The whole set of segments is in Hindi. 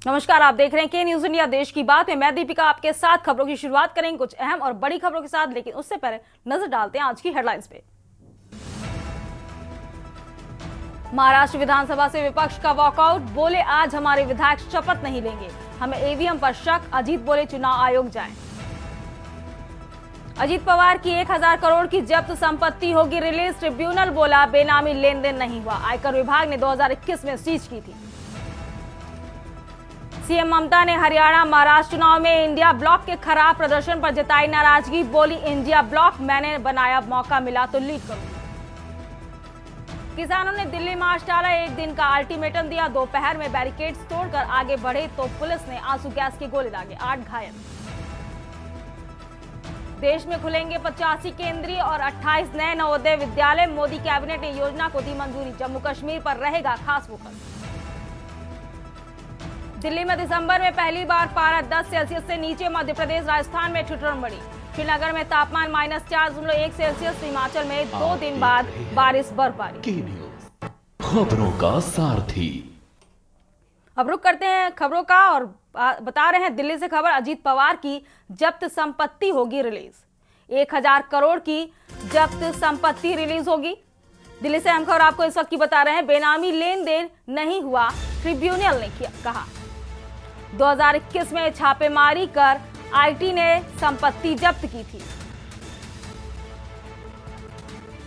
नमस्कार, आप देख रहे हैं के न्यूज इंडिया देश की बात में। मैं दीपिका आपके साथ खबरों की शुरुआत करेंगे कुछ अहम और बड़ी खबरों के साथ, लेकिन उससे पहले नजर डालते हैं आज की हेडलाइंस पे। महाराष्ट्र विधानसभा से विपक्ष का वॉकआउट, बोले आज हमारे विधायक शपथ नहीं लेंगे, हमें ईवीएम पर शक। अजीत बोले चुनाव आयोग जाएं। अजीत पवार की 1000 करोड़ की जब्त संपत्ति होगी रिलीज, ट्रिब्यूनल बोला बेनामी लेन देन नहीं हुआ, आयकर विभाग ने 2021 में सीज की थी। सीएम ममता ने हरियाणा महाराष्ट्र चुनाव में इंडिया ब्लॉक के खराब प्रदर्शन पर जताई नाराजगी, बोली इंडिया ब्लॉक मैंने बनाया, मौका मिला तो लीड करूंगी। किसानों ने दिल्ली मार्च टाला, एक दिन का अल्टीमेटम दिया, दोपहर में बैरिकेड्स तोड़कर आगे बढ़े तो पुलिस ने आंसू गैस के गोले दागे, 8 घायल। देश में खुलेंगे 85 केंद्रीय और 28 नए नवोदय विद्यालय, मोदी कैबिनेट ने योजना को दी मंजूरी, जम्मू कश्मीर पर रहेगा खास फोकस। दिल्ली में दिसंबर में पहली बार पारा 10 सेल्सियस से नीचे, मध्य प्रदेश राजस्थान में ठिठुरन बढ़ी, श्रीनगर में तापमान -4.1 सेल्सियस, हिमाचल में 2 दिन बाद बारिश बर्फबारी। खबरों का सारथी। अब रुक करते हैं खबरों का और बता रहे हैं दिल्ली से खबर। अजीत पवार की जब्त संपत्ति होगी रिलीज, 1000 करोड़ की जब्त संपत्ति रिलीज होगी। दिल्ली से अहम खबर आपको इस वक्त की बता रहे हैं। बेनामी लेन देन नहीं हुआ, ट्रिब्यूनल ने कहा। 2021 में छापेमारी कर आईटी ने संपत्ति जब्त की थी।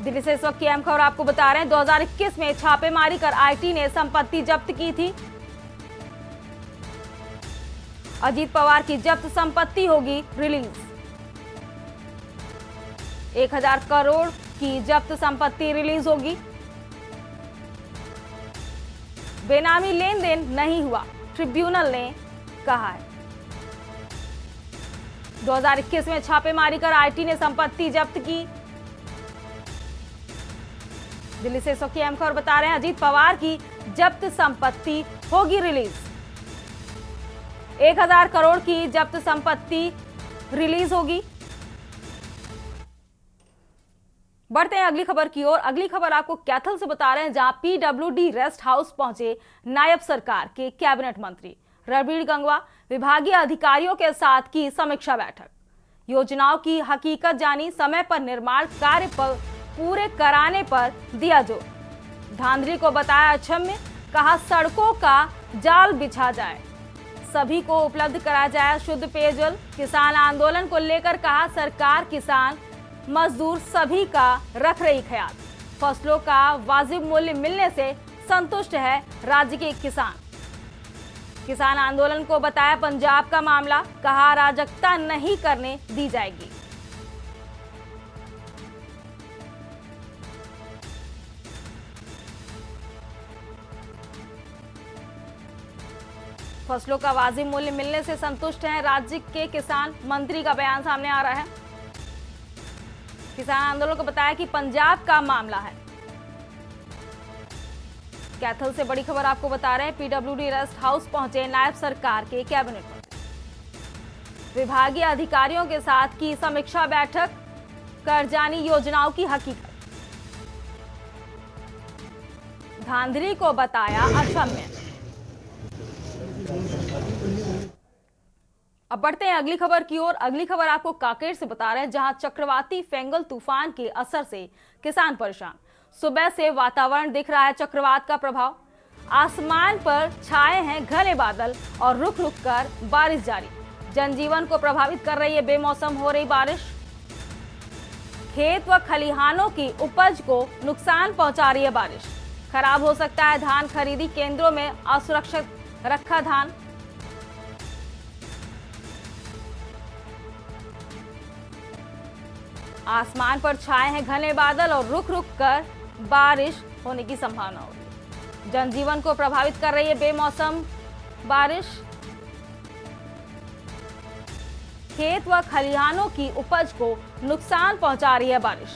दिल्ली से इस वक्त की अहम खबर आपको बता रहे हैं। 2021 में छापेमारी कर आईटी ने संपत्ति जब्त की थी। अजीत पवार की जब्त संपत्ति होगी रिलीज, 1000 करोड़ की जब्त संपत्ति रिलीज होगी। बेनामी लेन देन नहीं हुआ, ट्रिब्यूनल ने कहा है। 2021 में छापेमारी कर आईटी ने संपत्ति जब्त की। दिल्ली से इस वक्त की अहम खबर बता रहे हैं। अजीत पवार की जब्त संपत्ति होगी रिलीज, 1000 करोड़ की जब्त संपत्ति रिलीज होगी। बढ़ते हैं अगली खबर की ओर। अगली खबर आपको कैथल से बता रहे हैं, जहां पीडब्ल्यूडी रेस्ट हाउस पहुंचे नायब सरकार के कैबिनेट मंत्री रणबीर गंगवा, विभागीय अधिकारियों के साथ की समीक्षा बैठक, योजनाओं की हकीकत जानी, समय पर निर्माण कार्य पर पूरे कराने पर दिया जोर। धांधली को बताया अक्षम्य, कहा सड़कों का जाल बिछा जाए, सभी को उपलब्ध कराया जाए शुद्ध पेयजल। किसान आंदोलन को लेकर कहा सरकार किसान मजदूर सभी का रख रही ख्याल, फसलों का वाजिब मूल्य मिलने से संतुष्ट है राज्य के किसान। किसान आंदोलन को बताया पंजाब का मामला, कहा अराजकता नहीं करने दी जाएगी। फसलों का वाजिब मूल्य मिलने से संतुष्ट हैं राज्य के किसान, मंत्री का बयान सामने आ रहा है। किसान आंदोलन को बताया कि पंजाब का मामला है। कैथल से बड़ी खबर आपको बता रहे हैं। पीडब्ल्यूडी रेस्ट हाउस पहुंचे नायब सरकार के कैबिनेट मंत्री, विभागीय अधिकारियों के साथ की समीक्षा बैठक, कर जानी योजनाओं की हकीकत, धांधली को बताया अक्षम्य। अब बढ़ते हैं अगली खबर की ओर। अगली खबर आपको कांकेर से बता रहे हैं, जहां चक्रवाती फेंगल तूफान के असर से किसान परेशान। सुबह से वातावरण दिख रहा है चक्रवात का प्रभाव, आसमान पर छाए हैं घने बादल और रुक रुक कर बारिश जारी, जनजीवन को प्रभावित कर रही है बेमौसम हो रही बारिश। खेत व खलिहानों की उपज को नुकसान पहुंचा रही है बारिश, खराब हो सकता है धान, खरीदी केंद्रों में असुरक्षित रखा धान। आसमान पर छाए हैं घने बादल और रुक रुक कर बारिश होने की संभावना हो रही है, जनजीवन को प्रभावित कर रही है बेमौसम बारिश। खेत व खलिहानों की उपज को नुकसान पहुंचा रही है बारिश,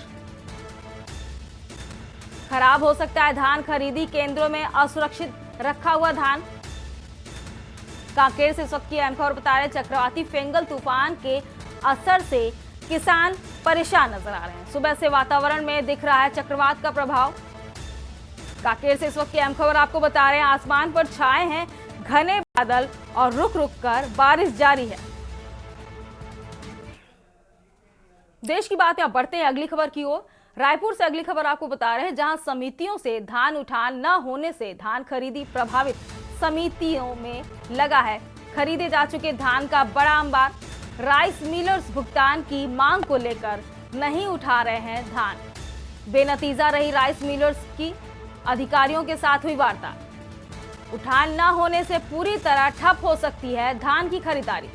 खराब हो सकता है धान, खरीदी केंद्रों में असुरक्षित रखा हुआ धान। कांकेर से इस वक्त की अहम खबर बता रहे हैं, चक्रवाती फेंगल तूफान के असर से किसान परेशान नजर आ रहे हैं। सुबह से वातावरण में दिख रहा है चक्रवात का प्रभाव। कांकेर से इस वक्त की अहम खबर आपको बता रहे हैं, आसमान पर छाए हैं घने बादल और रुक रुक कर बारिश जारी है। देश की बात यहाँ बढ़ते हैं अगली खबर की ओर। रायपुर से अगली खबर आपको बता रहे हैं, जहां समितियों से धान उठान न होने से धान खरीदी प्रभावित। समितियों में लगा है खरीदे जा चुके धान का बड़ा अंबार। राइस मिलर्स भुगतान की मांग को लेकर नहीं उठा रहे हैं धान। बेनतीजा रही राइस मिलर्स की अधिकारियों के साथ हुई वार्ता। उठान न होने से पूरी तरह ठप हो सकती है धान की खरीदारी।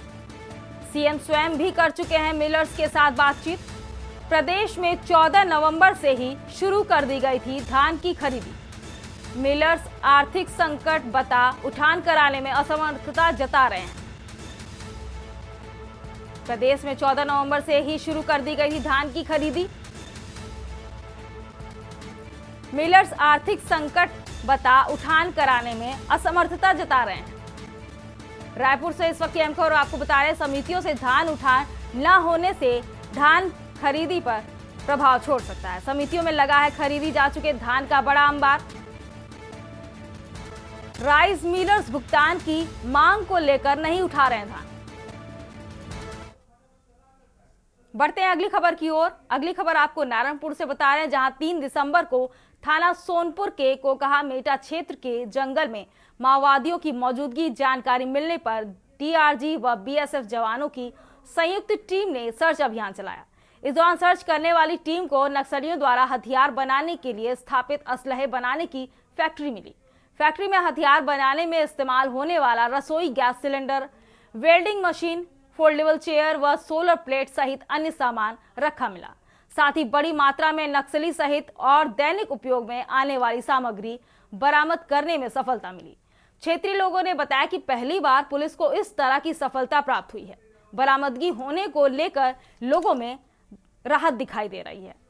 सीएम स्वयं भी कर चुके हैं मिलर्स के साथ बातचीत। प्रदेश में 14 नवंबर से ही शुरू कर दी गई थी धान की खरीदी। मिलर्स आर्थिक संकट बता उठान कराने में असमर्थता जता रहे हैं। प्रदेश में 14 नवंबर से ही शुरू कर दी गई थी धान की खरीदी। मिलर्स आर्थिक संकट बता उठान कराने में असमर्थता जता रहे हैं। रायपुर से इस वक्त खबर आपको बता रहे हैं, समितियों से धान उठान न होने से धान खरीदी पर प्रभाव छोड़ सकता है। समितियों में लगा है खरीदी जा चुके धान का बड़ा अंबार। राइस मिलर्स भुगतान की मांग को लेकर नहीं उठा रहे हैं धान। बढ़ते हैं अगली खबर की ओर। अगली खबर आपको नारायणपुर से बता रहे हैं, जहां 3 दिसंबर को थाना सोनपुर के कोकहा मेटा क्षेत्र के जंगल में माओवादियों की मौजूदगी जानकारी मिलने पर डीआरजी व बीएसएफ जवानों की संयुक्त टीम ने सर्च अभियान चलाया। इस दौरान सर्च करने वाली टीम को नक्सलियों द्वारा हथियार बनाने के लिए स्थापित असलहे बनाने की फैक्ट्री मिली। फैक्ट्री में हथियार बनाने में इस्तेमाल होने वाला रसोई gas cylinder, welding machine, foldable chair व सोलर प्लेट सहित अन्य सामान रखा मिला। साथ ही बड़ी मात्रा में नक्सली सहित और दैनिक उपयोग में आने वाली सामग्री बरामद करने में सफलता मिली। क्षेत्रीय लोगों ने बताया कि पहली बार पुलिस को इस तरह की सफलता प्राप्त हुई है। बरामदगी होने को लेकर लोगों में राहत दिखाई दे रही है।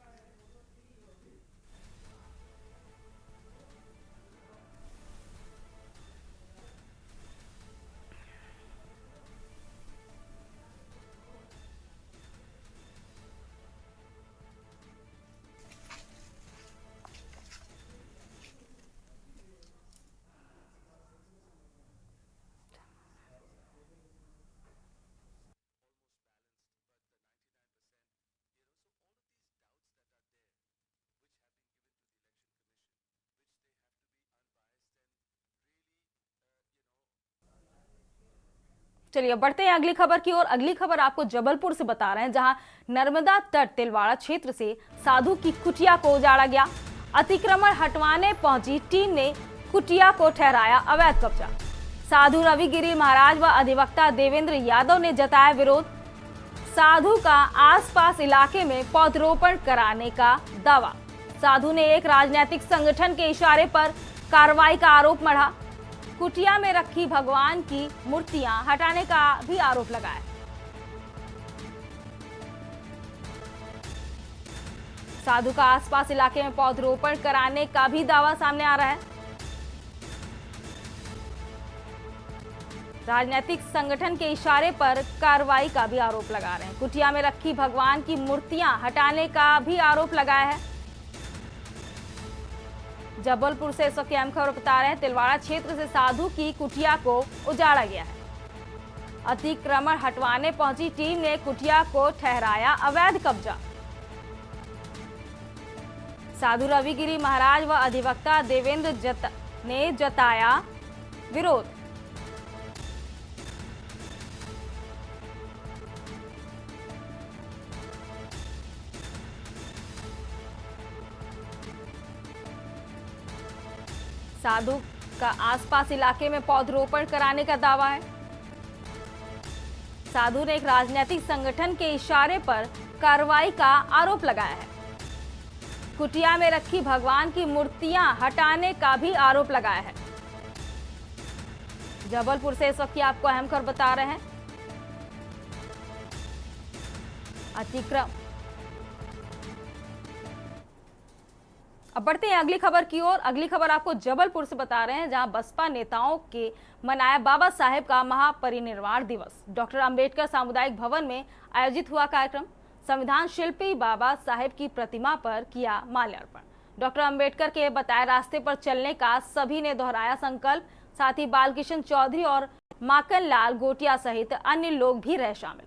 चलिए बढ़ते हैं अगली खबर की ओर। अगली खबर आपको जबलपुर से बता रहे हैं, जहां नर्मदा तट तिलवाड़ा क्षेत्र से साधु की कुटिया को उजाड़ा गया। अतिक्रमण हटवाने पहुंची टीम ने कुटिया को ठहराया अवैध कब्जा। साधु रविगिरी महाराज व अधिवक्ता देवेंद्र यादव ने जताया विरोध। साधु का आसपास इलाके में पौधरोपण कराने का दावा। साधु ने एक राजनीतिक संगठन के इशारे पर कार्रवाई का आरोप मढ़ा। कुटिया में रखी भगवान की मूर्तियां हटाने का भी आरोप लगाया। साधु का आसपास इलाके में पौधरोपण कराने का भी दावा सामने आ रहा है। राजनीतिक संगठन के इशारे पर कार्रवाई का भी आरोप लगा रहे हैं। कुटिया में रखी भगवान की मूर्तियां हटाने का भी आरोप लगाया है। जबलपुर से इस वक्त अहम खबर बता रहे हैं, तिलवाड़ा क्षेत्र से साधु की कुटिया को उजाड़ा गया है। अतिक्रमण हटवाने पहुंची टीम ने कुटिया को ठहराया अवैध कब्जा। साधु रविगिरी महाराज व अधिवक्ता देवेंद्र ने जताया विरोध। साधु का आसपास इलाके में पौधरोपण कराने का दावा है। साधु ने एक राजनीतिक संगठन के इशारे पर कार्रवाई का आरोप लगाया है। कुटिया में रखी भगवान की मूर्तियां हटाने का भी आरोप लगाया है। जबलपुर से इस वक्त आपको अहम खबर बता रहे हैं, अब बढ़ते हैं अगली खबर की ओर। अगली खबर आपको जबलपुर से बता रहे हैं, जहां बसपा नेताओं के मनाया बाबा साहेब का महापरिनिर्वाण दिवस। डॉक्टर अंबेडकर सामुदायिक भवन में आयोजित हुआ कार्यक्रम। संविधान शिल्पी बाबा साहेब की प्रतिमा पर किया माल्यार्पण। डॉक्टर अंबेडकर के बताए रास्ते पर चलने का सभी ने दोहराया संकल्प। साथ ही बालकिशन चौधरी और माखन लाल गोटिया सहित अन्य लोग भी रहे शामिल।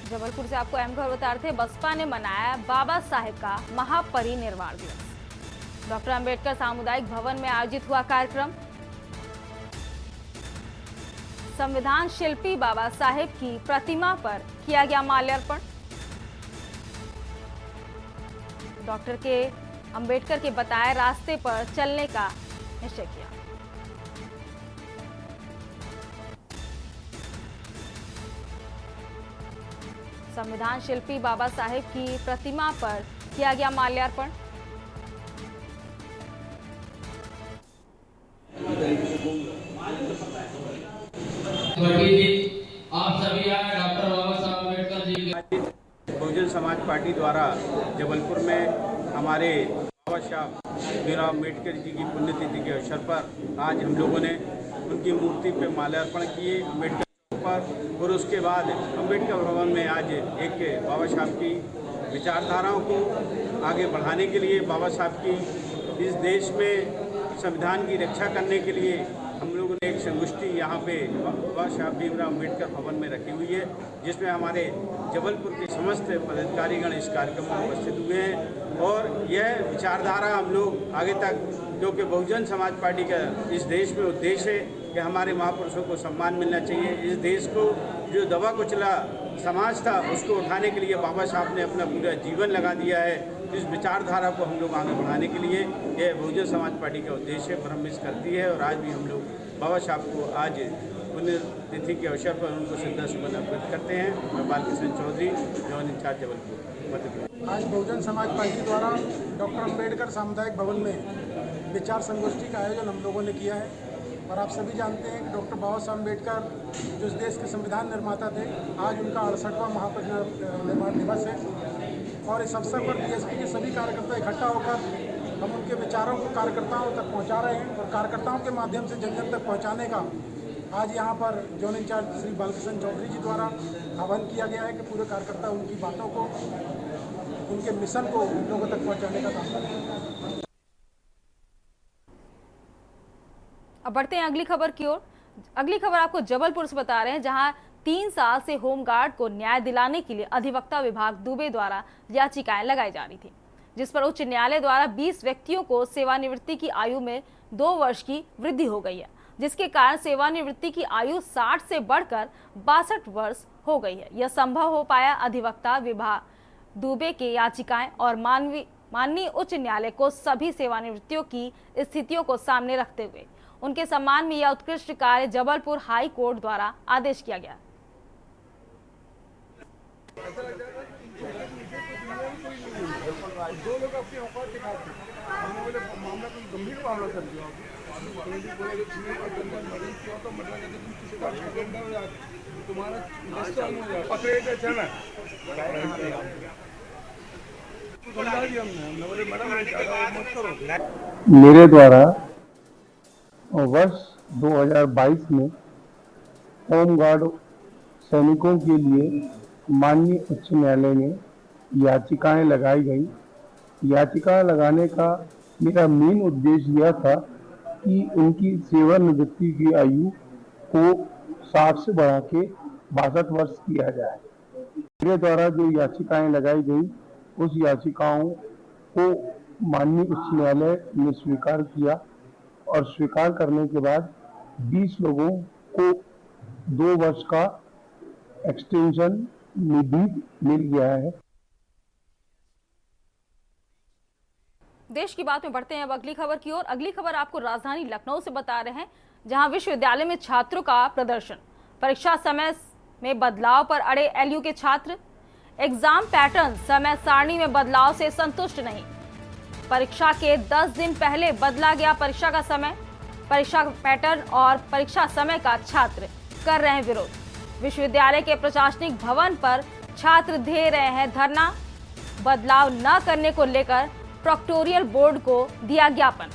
जबलपुर से आपको अहम खबर बता रहे थे। बसपा ने मनाया बाबा साहेब का महापरिनिर्वाण दिवस। डॉक्टर अंबेडकर सामुदायिक भवन में आयोजित हुआ कार्यक्रम। संविधान शिल्पी बाबा साहेब की प्रतिमा पर किया गया माल्यार्पण। डॉक्टर के अंबेडकर के बताए रास्ते पर चलने का निश्चय किया। संविधान शिल्पी बाबा साहेब की प्रतिमा पर किया गया माल्यार्पण। आप सभी आए डॉक्टर बाबा साहब अम्बेडकर जी के बहुजन समाज पार्टी द्वारा जबलपुर में हमारे बाबा साहब भीमराव अम्बेडकर जी की पुण्यतिथि के अवसर पर आज हम लोगों ने उनकी मूर्ति पर माल्यार्पण किए अम्बेडकर पर, और उसके बाद अम्बेडकर भवन में आज एक बाबा साहब की विचारधाराओं को आगे बढ़ाने के लिए, बाबा साहब की इस देश में संविधान की रक्षा करने के लिए हम लोगों ने एक संगोष्ठी यहाँ पे बाबा साहब भीमराव अम्बेडकर भवन में रखी हुई है, जिसमें हमारे जबलपुर के समस्त पदाधिकारीगण इस कार्यक्रम में उपस्थित हुए हैं। और यह विचारधारा हम लोग आगे तक, क्योंकि बहुजन समाज पार्टी का इस देश में उद्देश्य है कि हमारे महापुरुषों को सम्मान मिलना चाहिए। इस देश को जो दबा कुचला समाज था उसको उठाने के लिए बाबा साहब ने अपना पूरा जीवन लगा दिया है। इस विचारधारा को हम लोग आगे बढ़ाने के लिए यह बहुजन समाज पार्टी का उद्देश्य परमिश करती है। और आज भी हम लोग बाबा साहब को आज पुण्यतिथि के अवसर पर उनको श्रद्धासुमन अर्पित करते हैं। मैं बालकृष्ण चौधरी, जोन इंचार्ज जबलपुर, मध्य प्रदेश। आज बहुजन समाज पार्टी द्वारा डॉक्टर अंबेडकर सामुदायिक भवन में विचार संगोष्ठी का आयोजन हम लोगों ने किया है। और आप सभी जानते हैं कि डॉक्टर बाबा साहब अम्बेडकर जो इस देश के संविधान निर्माता थे, आज उनका 68वां महापरिनिर्वाण दिवस है। और इस अवसर पर बीएसपी के सभी कार्यकर्ता इकट्ठा होकर हम उनके विचारों को कार्यकर्ताओं तक पहुंचा रहे हैं। और कार्यकर्ताओं के माध्यम से जन जन तक पहुंचाने का आज यहाँ पर जोन इंचार्ज श्री बालकृष्ण चौधरी जी द्वारा आह्वान किया गया है कि पूरे कार्यकर्ता उनकी बातों को, उनके मिशन को लोगों तक पहुँचाने का काम करें। अब बढ़ते हैं अगली खबर की ओर। अगली खबर आपको जबलपुर से बता रहे हैं, जहां 3 साल से होमगार्ड को न्याय दिलाने के लिए अधिवक्ता विभाग दुबे द्वारा याचिकाएं लगाई जा रही थी, जिस पर उच्च न्यायालय द्वारा 20 व्यक्तियों को सेवानिवृत्ति की आयु में 2 वर्ष की वृद्धि हो गई है, जिसके कारण सेवानिवृत्ति की आयु 60 से बढ़कर 62 वर्ष हो गई है। यह संभव हो पाया अधिवक्ता विभाग दुबे के याचिकाएं और माननीय उच्च न्यायालय को सभी सेवानिवृत्तियों की स्थितियों को सामने रखते हुए उनके सम्मान में यह उत्कृष्ट कार्य जबलपुर हाई कोर्ट द्वारा आदेश किया गया। मेरे द्वारा वर्ष 2022 में होमगार्ड सैनिकों के लिए माननीय उच्च न्यायालय में याचिकाएं लगाई गई। याचिका लगाने का मेरा मेन उद्देश्य यह था कि उनकी सेवानिवृत्ति की आयु को 60 से बढ़ा के 62 वर्ष किया जाए। मेरे द्वारा जो याचिकाएं लगाई गई उस याचिकाओं को माननीय उच्च न्यायालय ने स्वीकार किया और स्वीकार करने के बाद 20 लोगों को 2 वर्ष का एक्सटेंशन निधि मिल गया है। देश की बात में बढ़ते हैं अब अगली खबर की ओर। अगली खबर आपको राजधानी लखनऊ से बता रहे हैं, जहां विश्वविद्यालय में छात्रों का प्रदर्शन। परीक्षा समय में बदलाव पर अड़े एलयू के छात्र। एग्जाम पैटर्न समय सारणी में बदलाव से संतुष्ट नहीं। परीक्षा के 10 दिन पहले बदला गया परीक्षा का समय। परीक्षा पैटर्न और परीक्षा समय का छात्र कर रहे हैं विरोध। विश्वविद्यालय के प्रशासनिक भवन पर छात्र दे रहे हैं धरना। बदलाव न करने को लेकर प्रोक्टोरियल बोर्ड को दिया ज्ञापन।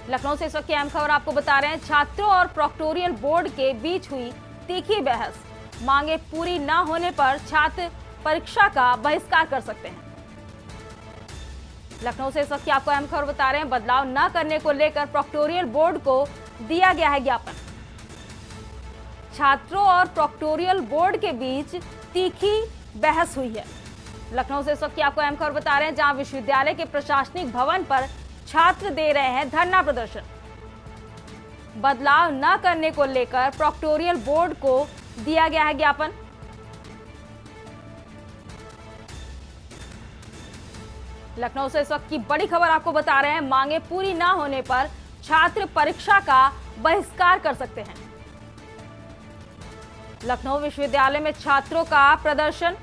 लखनऊ से इस वक्त की अहम खबर आपको बता रहे हैं, छात्रों और प्रोक्टोरियल बोर्ड के बीच हुई तीखी बहस। मांगे पूरी न होने पर छात्र परीक्षा का बहिष्कार कर सकते हैं। लखनऊ से इस वक्त की आपको अहम खबर बता रहे हैं, बदलाव न करने को लेकर प्रोक्टोरियल बोर्ड को दिया गया है ज्ञापन। छात्रों और प्रोक्टोरियल बोर्ड के बीच तीखी बहस हुई है। लखनऊ से इस वक्त की आपको अहम खबर बता रहे हैं, जहां विश्वविद्यालय के प्रशासनिक भवन पर छात्र दे रहे हैं धरना प्रदर्शन। बदलाव न करने को लेकर प्रोक्टोरियल बोर्ड को दिया गया है ज्ञापन। लखनऊ से इस वक्त की बड़ी खबर आपको बता रहे हैं, मांगे पूरी न होने पर छात्र परीक्षा का बहिष्कार कर सकते हैं। लखनऊ विश्वविद्यालय में छात्रों का प्रदर्शन।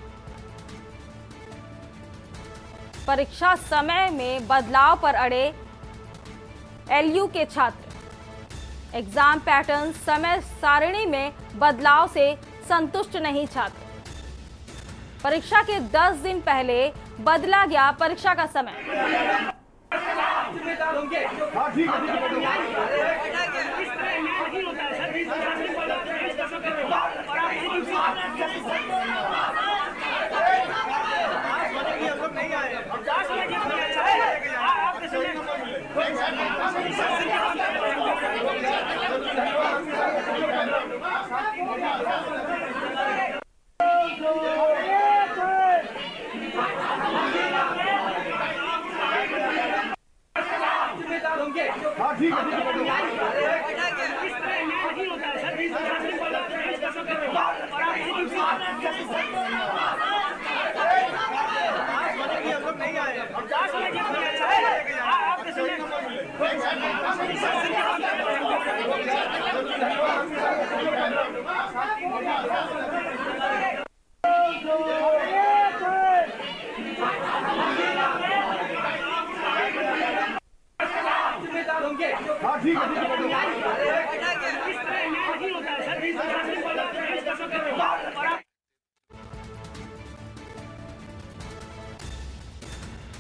परीक्षा समय में बदलाव पर अड़े एलयू के छात्र। एग्जाम पैटर्न समय सारणी में बदलाव से संतुष्ट नहीं छात्र। परीक्षा के 10 दिन पहले बदला गया परीक्षा का समय।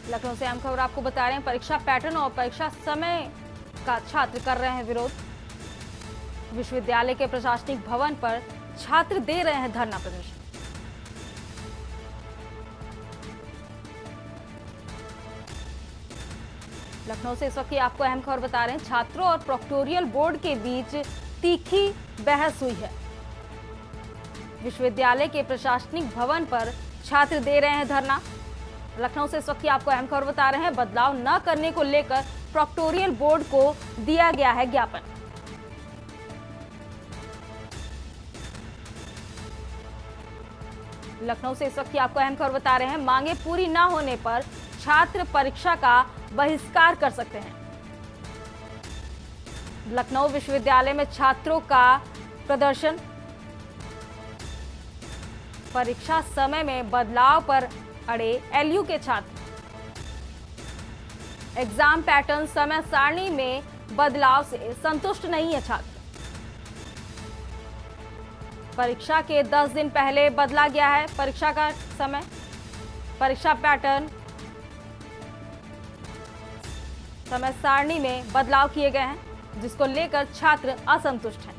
लखनऊ से अहम खबर आपको बता रहे हैं, परीक्षा पैटर्न और परीक्षा समय का छात्र कर रहे हैं विरोध। विश्वविद्यालय के प्रशासनिक भवन पर छात्र दे रहे हैं धरना प्रदर्शन। लखनऊ से इस वक्त की आपको अहम खबर बता रहे हैं, छात्रों और प्रोक्टोरियल बोर्ड के बीच तीखी बहस हुई है। विश्वविद्यालय के प्रशासनिक भवन पर छात्र दे रहे हैं धरना। लखनऊ से इस वक्त की आपको अहम खबर बता रहे हैं, बदलाव न करने को लेकर प्रोक्टोरियल बोर्ड को दिया गया है ज्ञापन। लखनऊ से इस वक्त की आपको अहम खबर बता रहे हैं, मांगे पूरी न होने पर छात्र परीक्षा का बहिष्कार कर सकते हैं। लखनऊ विश्वविद्यालय में छात्रों का प्रदर्शन। परीक्षा समय में बदलाव पर अड़े एलयू के छात्र। एग्जाम पैटर्न समय सारणी में बदलाव से संतुष्ट नहीं है छात्र। परीक्षा के 10 दिन पहले बदला गया है परीक्षा का समय। परीक्षा पैटर्न समय सारणी में बदलाव किए गए हैं, जिसको लेकर छात्र असंतुष्ट हैं।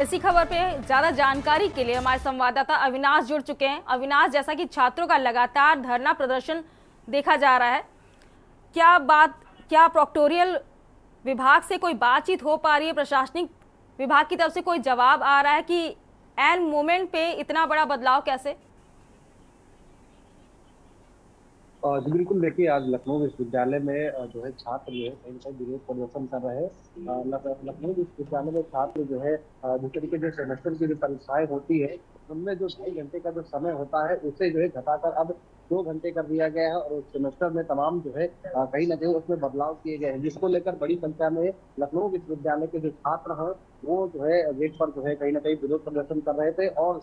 इसी खबर पे ज्यादा जानकारी के लिए हमारे संवाददाता अविनाश जुड़ चुके हैं। अविनाश, जैसा कि छात्रों का लगातार धरना प्रदर्शन देखा जा रहा है, क्या प्रोक्टोरियल विभाग से कोई बातचीत हो पा रही है? प्रशासनिक विभाग की तरफ से कोई जवाब आ रहा है कि एन मोमेंट पे इतना बड़ा बदलाव कैसे? जी बिल्कुल, देखिए आज लखनऊ विश्वविद्यालय में जो है छात्र जो है कहीं ना कहीं विरोध प्रदर्शन कर रहे हैं। लखनऊ विश्वविद्यालय में छात्र जो है जिस तरीके से सेमेस्टर की जो परीक्षाएं होती है उनमें जो 2 घंटे का जो समय होता है उसे जो है घटाकर अब 2 घंटे कर दिया गया है और सेमेस्टर में तमाम जो है कहीं ना कहीं उसमें बदलाव किए गए हैं, जिसको लेकर बड़ी संख्या में लखनऊ विश्वविद्यालय के जो छात्र हैं वो जो है गेट पर जो है कहीं ना कहीं विरोध प्रदर्शन कर रहे थे। और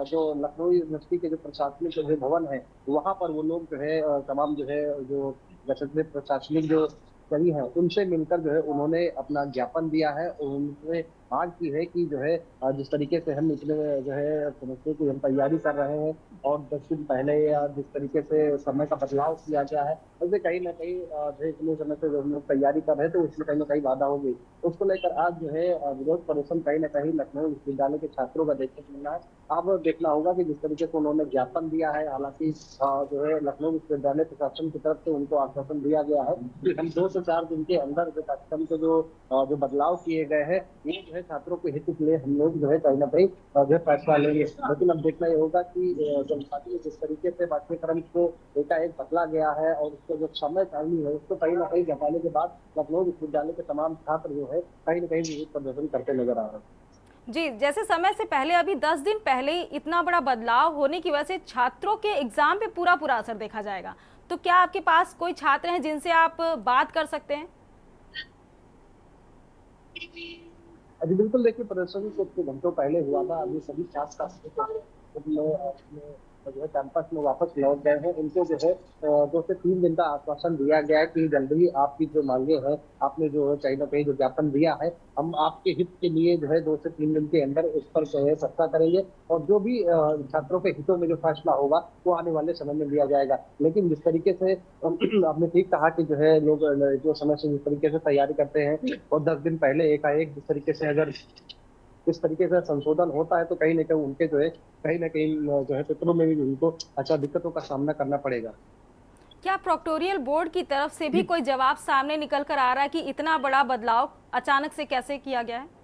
जो लखनऊ यूनिवर्सिटी के जो प्रशासनिक जो भवन है वहाँ पर वो लोग जो है तमाम जो है जो प्रशासनिक जो करी है उनसे मिलकर जो है उन्होंने अपना ज्ञापन दिया है और उनसे मांग की है कि जो है जिस तरीके से हम इतने जो है सेमेस्टर की हम तैयारी कर रहे हैं और 10 दिन पहले या जिस तरीके से समय का बदलाव किया गया है उससे कहीं ना कहीं जो है इतने समय से जो हम लोग तैयारी कर रहे थे उसमें कहीं ना कहीं बाधा होगी। उसको लेकर आज जो है विरोध प्रदर्शन कहीं ना कहीं लखनऊ विश्वविद्यालय के छात्रों का देखने को मिला है। अब देखना होगा कि जिस तरीके से उन्होंने ज्ञापन दिया है, हालांकि जो है लखनऊ विश्वविद्यालय प्रशासन की तरफ से उनको आश्वासन दिया गया है कि हम 2 से 4 दिन के अंदर जो पाठ्यक्रम के जो बदलाव किए गए हैं ये जो है छात्रों के हित के लिए हम लोग जो है कहीं ना कहीं जो है फैसला लेंगे। लेकिन अब देखना ये होगा कि जब छात्र जिस तरीके से पाठ्यक्रम को एकाएक बदला गया है और उसका जो समय सारणी है उसको कहीं ना कहीं घटाने के बाद लखनऊ विश्वविद्यालय के तमाम छात्र जो है कहीं ना कहीं विरोध प्रदर्शन करते नजर आ रहे हैं। जी, जैसे समय से पहले अभी 10 दिन पहले ही इतना बड़ा बदलाव होने की वजह से छात्रों के एग्जाम पे पूरा असर देखा जाएगा, तो क्या आपके पास कोई छात्र हैं जिनसे आप बात कर सकते हैं? अभी बिल्कुल, देखिए प्रदर्शन कुछ घंटों पहले हुआ था। अभी सभी छात्र जो है कैंपस में वापस लौट गए हैं। इनको जो है 2 से 3 दिन का आश्वासन दिया गया है कि जल्द ही आपकी जो मांगे हैं, आपने जो है कहीं ना कहीं जो ज्ञापन दिया है, हम आपके हित के लिए जो है 2 से 3 दिन के अंदर उस पर जो है चर्चा करेंगे और जो भी छात्रों के हितों में जो फैसला होगा वो आने वाले समय में लिया जाएगा। लेकिन जिस तरीके से आपने ठीक कहा कि जो है लोग जो समय से जिस तरीके से तैयारी करते हैं और 10 दिन पहले एकाएक जिस तरीके से अगर इस तरीके से संशोधन होता है तो कहीं ना कहीं उनके जो है कहीं ना कहीं जो है पेपरों में भी उनको अच्छा दिक्कतों का सामना करना पड़ेगा। क्या प्रोक्टोरियल बोर्ड की तरफ से भी कोई जवाब सामने निकल कर आ रहा है कि इतना बड़ा बदलाव अचानक से कैसे किया गया है?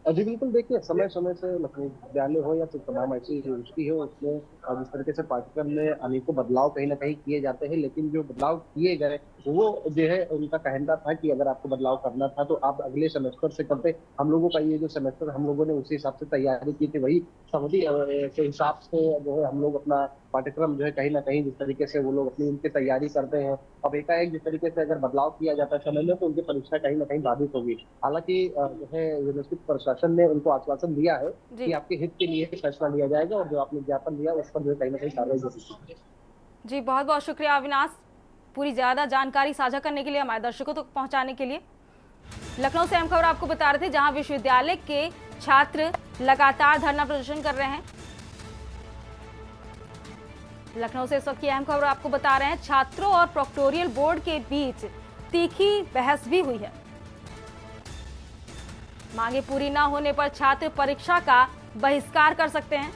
जी बिल्कुल, देखिए समय समय से लखनऊ विश्वविद्यालय हो या फिर तमाम ऐसी यूनिवर्सिटी हो उसमें जिस तरीके से पाठ्यक्रम में अनेकों बदलाव कहीं ना कहीं किए जाते हैं, लेकिन जो बदलाव किए गए वो जो है उनका कहना था कि अगर आपको बदलाव करना था तो आप अगले सेमेस्टर से करते। हम लोगों का ये जो सेमेस्टर हम लोगों ने उसी हिसाब से तैयारी की थी, वही समिति के हिसाब से जो है हम लोग अपना पाठ्यक्रम जो है कहीं ना कहीं जिस तरीके से वो लोग अपनी उनकी तैयारी करते हैं। अब एकाएक जिस तरीके से अगर बदलाव किया जाता है समय में तो उनकी परीक्षा कहीं ना कहीं बाधित होगी। हालांकि जो है यूनिवर्सिटी प्रशासन ने उनको आश्वासन दिया है कि आपके हित के लिए फैसला लिया जाएगा और जो आपने ज्ञापन दिया उस पर जो है कहीं ना कहीं कार्रवाई होगी। जी, बहुत बहुत शुक्रिया अविनाश, पूरी ज्यादा जानकारी साझा करने के लिए, हमारे दर्शकों तक पहुंचाने के लिए। लखनऊ से अहम खबर आपको बता रहे थे, जहां विश्वविद्यालय के छात्र लगातार धरना प्रदर्शन कर रहे हैं। लखनऊ से इस वक्त की अहम खबर आपको बता रहे हैं, छात्रों और प्रोक्टोरियल बोर्ड के बीच तीखी बहस भी हुई है। मांगे पूरी न होने पर छात्र परीक्षा का बहिष्कार कर सकते हैं।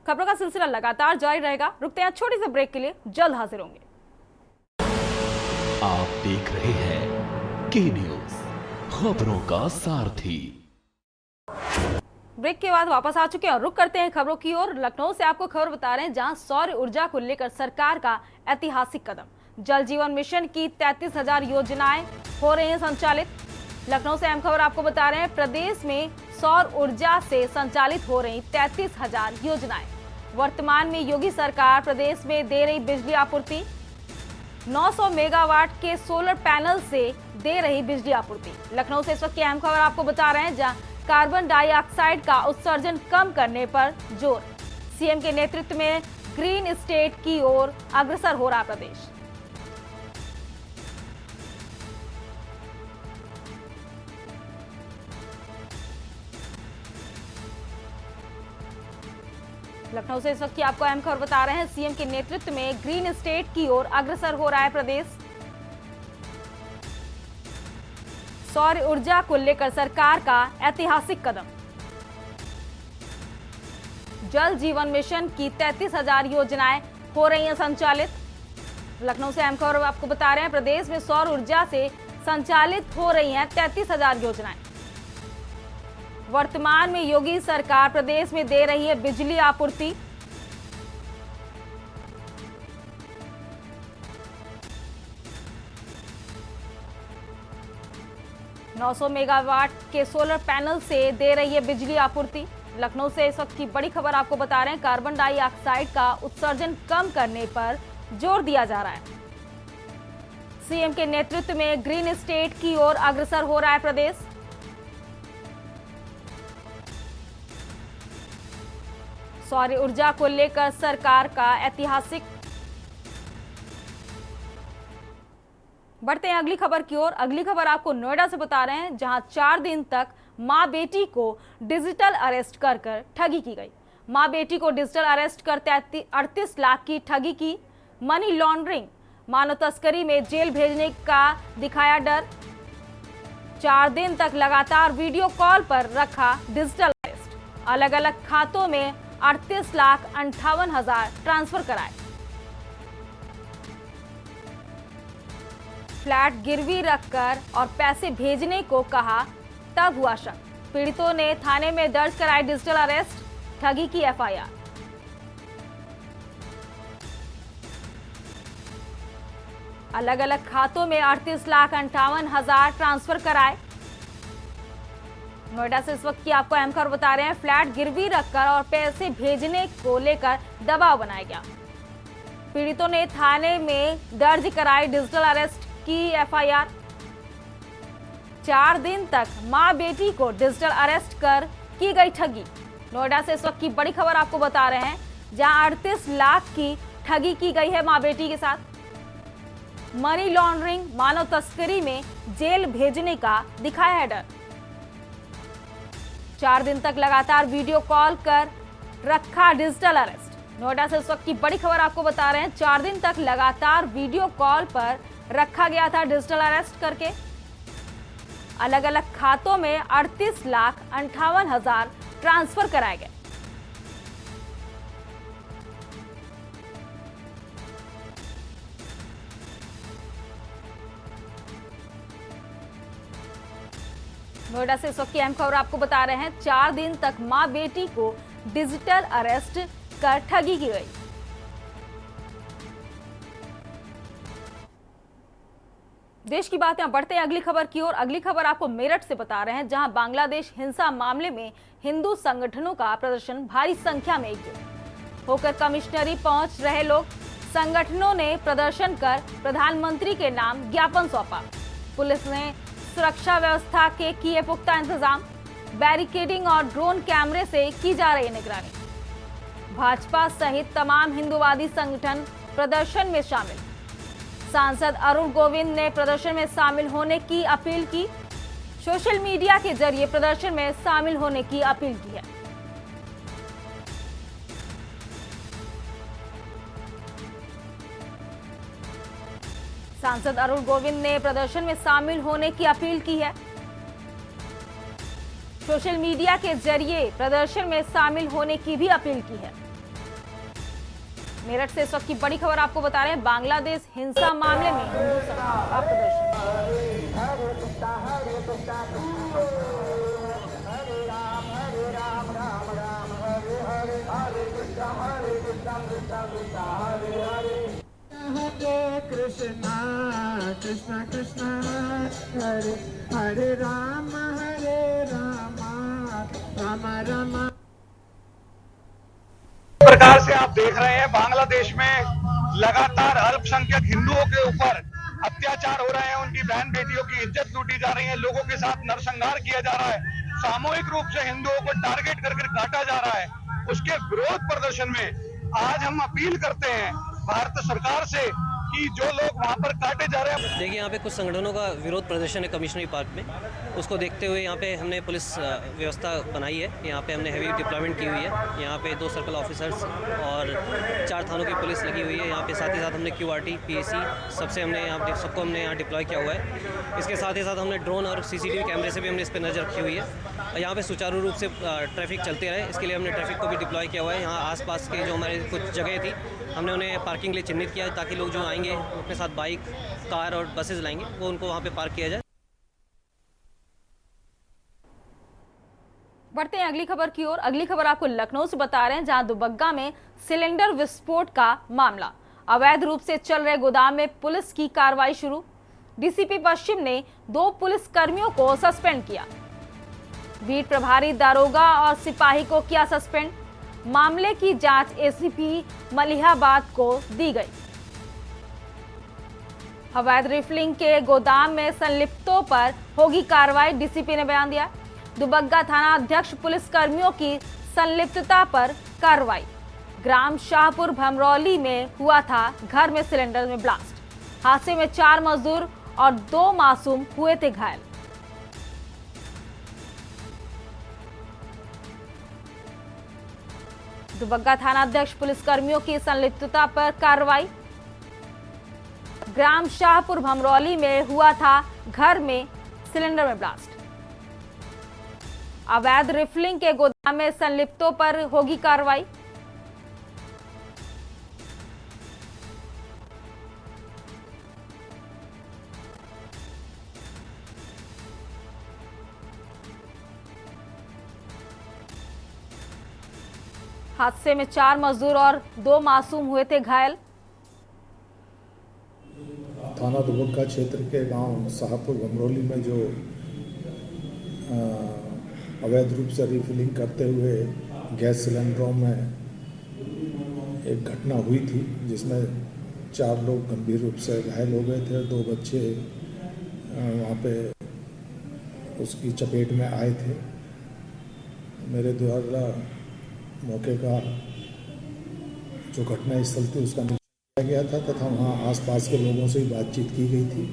खबरों का सिलसिला लगातार जारी रहेगा। रुकते हैं छोटी सी ब्रेक के लिए, जल्द हाजिर होंगे। आप देख रहे हैं के न्यूज, खबरों का सारथी। ब्रेक के बाद वापस आ चुके हैं और रुक करते हैं खबरों की ओर। लखनऊ से आपको खबर बता रहे हैं, जहां सौर ऊर्जा को लेकर सरकार का ऐतिहासिक कदम। जल जीवन मिशन की 33,000 योजनाएं हो रही हैं संचालित। लखनऊ से अहम खबर आपको बता रहे हैं, प्रदेश में सौर ऊर्जा से संचालित हो रही 33,000 योजनाएं। वर्तमान में योगी सरकार प्रदेश में दे रही बिजली आपूर्ति, 900 मेगावाट के सोलर पैनल से दे रही बिजली आपूर्ति। लखनऊ से इस वक्त की अहम खबर आपको बता रहे हैं, जहां कार्बन डाइऑक्साइड का उत्सर्जन कम करने पर जोर। सीएम के नेतृत्व में ग्रीन स्टेट की ओर अग्रसर हो रहा प्रदेश। लखनऊ से इस वक्त की आपको अहम खबर बता रहे हैं, सीएम के नेतृत्व में ग्रीन स्टेट की ओर अग्रसर हो रहा है प्रदेश। सौर ऊर्जा को लेकर सरकार का ऐतिहासिक कदम। जल जीवन मिशन की 33,000 योजनाएं हो रही हैं संचालित। लखनऊ से अहम खबर आपको बता रहे हैं, प्रदेश में सौर ऊर्जा से संचालित हो रही हैं 33,000 योजनाएं। वर्तमान में योगी सरकार प्रदेश में दे रही है बिजली आपूर्ति। ,900 मेगावाट के सोलर पैनल से दे रही है बिजली आपूर्ति। लखनऊ से इस वक्त की बड़ी खबर आपको बता रहे हैं, कार्बन डाइऑक्साइड का उत्सर्जन कम करने पर जोर दिया जा रहा है। सीएम के नेतृत्व में ग्रीन स्टेट की ओर अग्रसर हो रहा है प्रदेश। सौर ऊर्जा को लेकर सरकार का ऐतिहासिक। बढ़ते हैं अगली खबर की ओर। अगली खबर आपको नोएडा से बता रहे हैं, जहां 4 दिन तक मां बेटी को डिजिटल अरेस्ट कर ठगी की गई। मां बेटी को डिजिटल अरेस्ट कर 38 लाख की ठगी की। मनी लॉन्ड्रिंग, मानव तस्करी में जेल भेजने का दिखाया डर। 4 दिन तक लगातार वीडियो कॉल पर रखा डिजिटल अरेस्ट। अलग अलग खातों में 38,58,000 ट्रांसफर कराए। फ्लैट गिरवी रखकर और पैसे भेजने को कहा, तब हुआ शक। पीड़ितों ने थाने में दर्ज कराई डिजिटल अरेस्ट, ठगी की एफआईआर। अलग अलग खातों में 38,58,000 ट्रांसफर कराए। नोएडा से इस वक्त की आपको अहम खबर बता रहे हैं, फ्लैट गिरवी रखकर और पैसे भेजने को लेकर दबाव बनाया गया। पीड़ितों ने थाने में दर्ज कराई डिजिटल अरेस्ट की एफआईआर। 4 दिन तक मां बेटी को डिजिटल अरेस्ट कर की गई ठगी। नोएडा से इस वक्त की बड़ी खबर आपको बता रहे हैं, जहां 38 लाख की ठगी की गई है मां बेटी के साथ। मनी लॉन्ड्रिंग, मानव तस्करी में जेल भेजने का दिखाया है डर। 4 दिन तक लगातार वीडियो कॉल कर रखा डिजिटल अरेस्ट। नोएडा से इस वक्त की बड़ी खबर आपको बता रहे हैं, 4 दिन तक लगातार वीडियो कॉल पर रखा गया था डिजिटल अरेस्ट करके। अलग अलग खातों में 38,58,000 ट्रांसफर कराए गए। नोएडा से इस वक्त की अहम खबर आपको बता रहे हैं, 4 दिन तक मां बेटी को डिजिटल अरेस्ट कर ठगी की गई। देश की बातें बढ़ते हैं अगली खबर की ओर। अगली खबर आपको मेरठ से बता रहे हैं, जहां बांग्लादेश हिंसा मामले में हिंदू संगठनों का प्रदर्शन। भारी संख्या में एकजुट होकर कमिश्नरी पहुंच रहे लोग। संगठनों ने प्रदर्शन कर प्रधानमंत्री के नाम ज्ञापन सौंपा। पुलिस ने सुरक्षा व्यवस्था के किए पुख्ता इंतजाम। बैरिकेडिंग और ड्रोन कैमरे से की जा रही निगरानी। भाजपा सहित तमाम हिंदूवादी संगठन प्रदर्शन में शामिल। सांसद अरुण गोविंद ने प्रदर्शन में शामिल होने की अपील की। सोशल मीडिया के जरिए प्रदर्शन में शामिल होने की अपील की है। सांसद अरुण गोविंद ने प्रदर्शन में शामिल होने की अपील की है। सोशल मीडिया के जरिए प्रदर्शन में शामिल होने की भी अपील की है। मेरठ से इस वक्त की बड़ी खबर आपको बता रहे हैं, बांग्लादेश हिंसा मामले में हिंदू संगठनों का हरे कृष्णा कृष्णा कृष्णा हरे हरे राम राम राम। प्रकार से आप देख रहे हैं, बांग्लादेश में लगातार अल्पसंख्यक हिंदुओं के ऊपर अत्याचार हो रहे हैं। उनकी बहन बेटियों की इज्जत लूटी जा रही है। लोगों के साथ नरसंहार किया जा रहा है। सामूहिक रूप से हिंदुओं को टारगेट करके काटा जा रहा है। उसके विरोध प्रदर्शन में आज हम अपील करते हैं भारत सरकार से कि जो लोग वहां पर काटे जा रहे हैं। देखिए, यहाँ पे कुछ संगठनों का विरोध प्रदर्शन है कमिश्नरी पार्क में। उसको देखते हुए यहाँ पे हमने पुलिस व्यवस्था बनाई है। यहाँ पे हमने हैवी डिप्लॉयमेंट की हुई है। यहाँ पे 2 सर्कल ऑफिसर्स और 4 थानों की पुलिस लगी हुई है। यहाँ पे साथ ही साथ हमने QRT, PAC सबको हमने यहाँ डिप्लॉय किया हुआ है। इसके साथ ही साथ हमने ड्रोन और CCTV कैमरे से भी हमने इस पर नज़र रखी हुई है। यहाँ पे सुचारू रूप से ट्रैफिक चलते रहे, इसके लिए हमने ट्रैफिक को भी डिप्लॉय किया हुआ है। यहाँ आसपास के जो हमारे कुछ जगह थी, हमने उन्हें पार्किंग के लिए चिन्हित किया है, ताकि लोग जो आएंगे अपने साथ बाइक, कार और बसेज लाएंगे, वो उनको वहाँ पे पार्क किया जाए। बढ़ते हैं अगली खबर की ओर। अगली खबर आपको लखनऊ से बता रहे हैं, जहां दुबग्गा में सिलेंडर विस्फोट का मामला। अवैध रूप से चल रहे गोदाम में पुलिस की कार्रवाई शुरू। DCP पश्चिम ने 2 पुलिस कर्मियों को सस्पेंड किया। बीट प्रभारी दारोगा और सिपाही को किया सस्पेंड। मामले की जांच ACP मलिहाबाद को दी गई। अवैध रिफिलिंग के गोदाम में संलिप्तों पर होगी कार्रवाई, DCP ने बयान दिया। दुबग्गा थाना अध्यक्ष पुलिस कर्मियों की संलिप्तता पर कार्रवाई। ग्राम शाहपुर भमरौली में हुआ था घर में सिलेंडर में ब्लास्ट। हादसे में 4 मजदूर और 2 मासूम हुए थे घायल। दुबग्गा थाना अध्यक्ष पुलिस कर्मियों की संलिप्तता पर कार्रवाई। ग्राम शाहपुर भमरौली में हुआ था घर में सिलेंडर में ब्लास्ट। अवैध रिफिलिंग के गोदाम में संलिप्तों पर होगी कार्रवाई। हादसे में 4 मजदूर और 2 मासूम हुए थे घायल। थाना दुबग्गा क्षेत्र के गांव शाहपुर भमरौली में जो अवैध रूप से रिफिलिंग करते हुए गैस सिलेंडरों में एक घटना हुई थी, जिसमें 4 लोग गंभीर रूप से घायल हो गए थे। 2 बच्चे वहाँ पे उसकी चपेट में आए थे। मेरे द्वारा मौके का जो घटना स्थल थी उसका निरीक्षण किया गया था तथा वहाँ आसपास के लोगों से बातचीत की गई थी।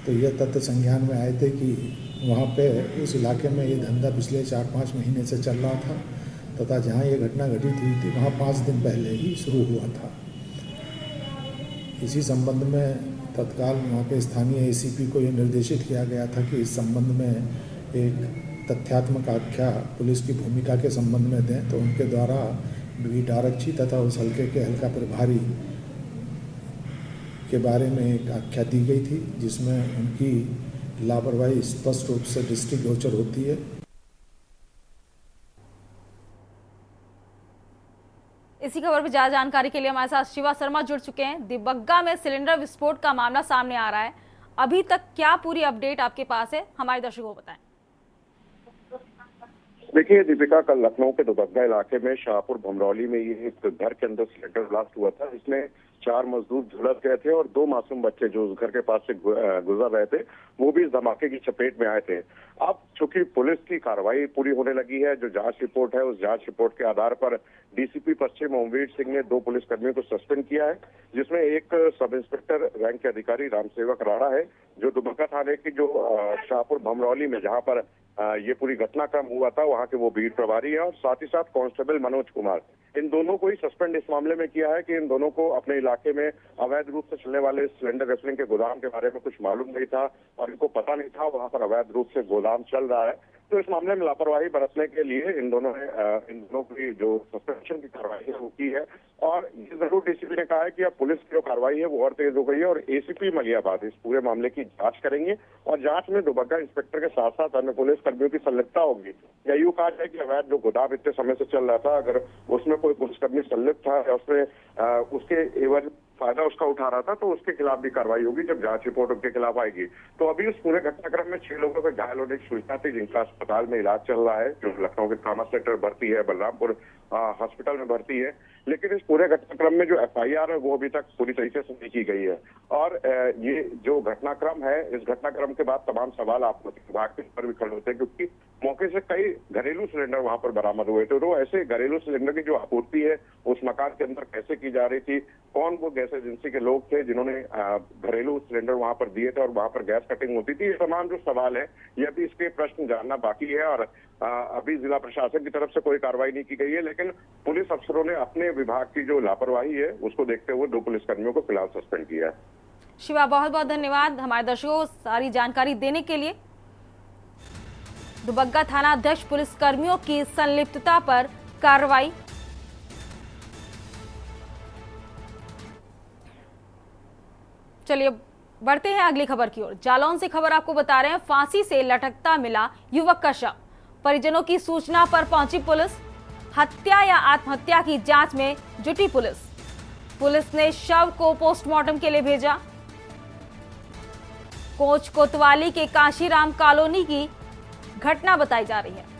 तो यह तथ्य संज्ञान में आए थे कि वहाँ पे उस इलाके में ये धंधा पिछले 4-5 महीने से चल रहा था तथा जहाँ ये घटना घटित हुई थी वहाँ 5 दिन पहले ही शुरू हुआ था। इसी संबंध में तत्काल वहाँ के स्थानीय ACP को ये निर्देशित किया गया था कि इस संबंध में एक तथ्यात्मक आख्या पुलिस की भूमिका के संबंध में दें। तो उनके द्वारा बीट आरक्षी तथा उस हल्के के हल्का प्रभारी के बारे में एक आख्या दी गई थी, जिसमें उनकी लापरवाही स्पष्ट रूप से दृष्टिगोचर होती है। इसी खबर पर ज्यादा जानकारी के लिए हमारे साथ शिवा शर्मा जुड़ चुके हैं। दुबग्गा में सिलेंडर विस्फोट का मामला सामने आ रहा है, अभी तक क्या पूरी अपडेट आपके पास है, हमारे दर्शकों को बताएं। देखिए दीपिका, कल लखनऊ के दुबग्गा इलाके में शाहपुर भमरौली में ये एक घर के अंदर सिलेंडर ब्लास्ट हुआ था, जिसमें 4 मजदूर झुलस गए थे और 2 मासूम बच्चे जो उस घर के पास से गुजर रहे थे वो भी इस धमाके की चपेट में आए थे। अब चूंकि पुलिस की कार्रवाई पूरी होने लगी है, जो जांच रिपोर्ट है उस जांच रिपोर्ट के आधार पर DCP पश्चिम ओमवीर सिंह ने 2 पुलिसकर्मियों को सस्पेंड किया है, जिसमें एक सब इंस्पेक्टर रैंक के अधिकारी रामसेवक राणा है, जो दुबग्गा थाने की जो शाहपुर भमरौली में जहां पर ये पूरी घटनाक्रम हुआ था वहां के वो बीट प्रभारी है, और साथ ही साथ कांस्टेबल मनोज कुमार। इन दोनों को ही सस्पेंड इस मामले में किया है कि इन दोनों को अपने इलाके में अवैध रूप से चलने वाले सिलेंडर रिफिलिंग के गोदाम के बारे में कुछ मालूम नहीं था और इनको पता नहीं था वहां पर अवैध रूप से गोदाम चल रहा है। तो इस मामले में लापरवाही बरतने के लिए इन दोनों की जो सस्पेंशन की कार्रवाई है वो की है, और ये जरूर DCP ने कहा है कि अब पुलिस की जो कार्रवाई है वो और तेज हो गई है और ACP मलिहाबाद इस पूरे मामले की जांच करेंगे और जांच में दुबग्गा इंस्पेक्टर के साथ साथ अन्य पुलिस कर्मियों की संलिप्तता होगी। या यूं कहा जाए कि अवैध जो गोदाम इतने समय से चल रहा था, अगर उसमें कोई पुलिसकर्मी संलिप्त था या उसमें उसके एवज फायदा उसका उठा रहा था तो उसके खिलाफ भी कार्रवाई होगी जब जांच रिपोर्ट उनके खिलाफ आएगी। तो अभी उस पूरे घटनाक्रम में 6 लोगों के घायल होने की सूचना थी, जिनका अस्पताल में इलाज चल रहा है, जो लखनऊ के ट्रॉमा सेंटर भर्ती है, बलरामपुर हॉस्पिटल में भर्ती है। लेकिन इस पूरे घटनाक्रम में जो FIR है वो अभी तक पूरी तरीके से नहीं की गई है, और ये जो घटनाक्रम है, इस घटनाक्रम के बाद तमाम सवाल आपको विभाग के ऊपर भी खड़े होते हैं, क्योंकि मौके से कई घरेलू सिलेंडर वहां पर बरामद हुए थे। तो ऐसे घरेलू सिलेंडर की जो आपूर्ति है उस मकान के अंदर कैसे की जा रही थी, कौन वो गैस एजेंसी के लोग थे जिन्होंने घरेलू सिलेंडर वहां पर दिए थे और वहां पर गैस कटिंग होती थी। ये तमाम जो सवाल है ये अभी इसके प्रश्न जानना बाकी है और अभी जिला प्रशासन की तरफ से कोई कार्रवाई नहीं की गई है, लेकिन पुलिस अफसरों ने अपने विभाग की जो लापरवाही है उसको देखते हुए 2 पुलिसकर्मियों को फिलहाल सस्पेंड किया है। शिवा, बहुत बहुत धन्यवाद हमारे दर्शकों को सारी जानकारी देने के लिए। दुबग्गा थाना अध्यक्ष पुलिस कर्मियों की संलिप्तता पर कार्रवाई। चलिए बढ़ते हैं अगली खबर की ओर। जालौन से खबर आपको बता रहे हैं, फांसी से लटकता मिला युवक का शव। परिजनों की सूचना पर पहुंची पुलिस। हत्या या आत्महत्या की जांच में जुटी पुलिस। पुलिस ने शव को पोस्टमार्टम के लिए भेजा। कोच कोतवाली के काशीराम कॉलोनी की घटना बताई जा रही है।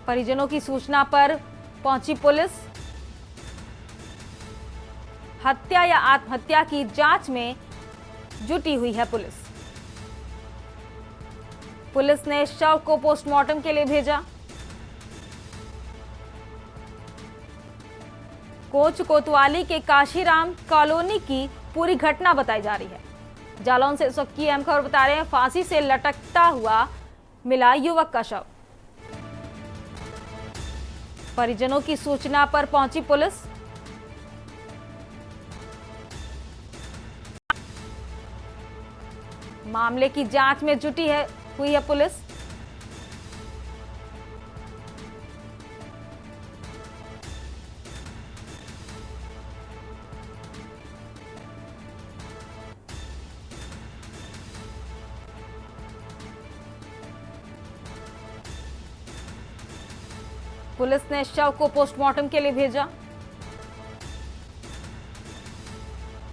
परिजनों की सूचना पर पहुंची पुलिस। हत्या या आत्महत्या की जांच में जुटी हुई है पुलिस। पुलिस ने शव को पोस्टमार्टम के लिए भेजा। कोच कोतवाली के काशीराम कॉलोनी की पूरी घटना बताई जा रही है। जालौन से इस वक्त की अहम खबर बता रहे हैं, फांसी से लटकता हुआ मिला युवक का शव। परिजनों की सूचना पर पहुंची पुलिस। मामले की जांच में जुटी हुई है पुलिस। पुलिस ने शव को पोस्टमार्टम के लिए भेजा।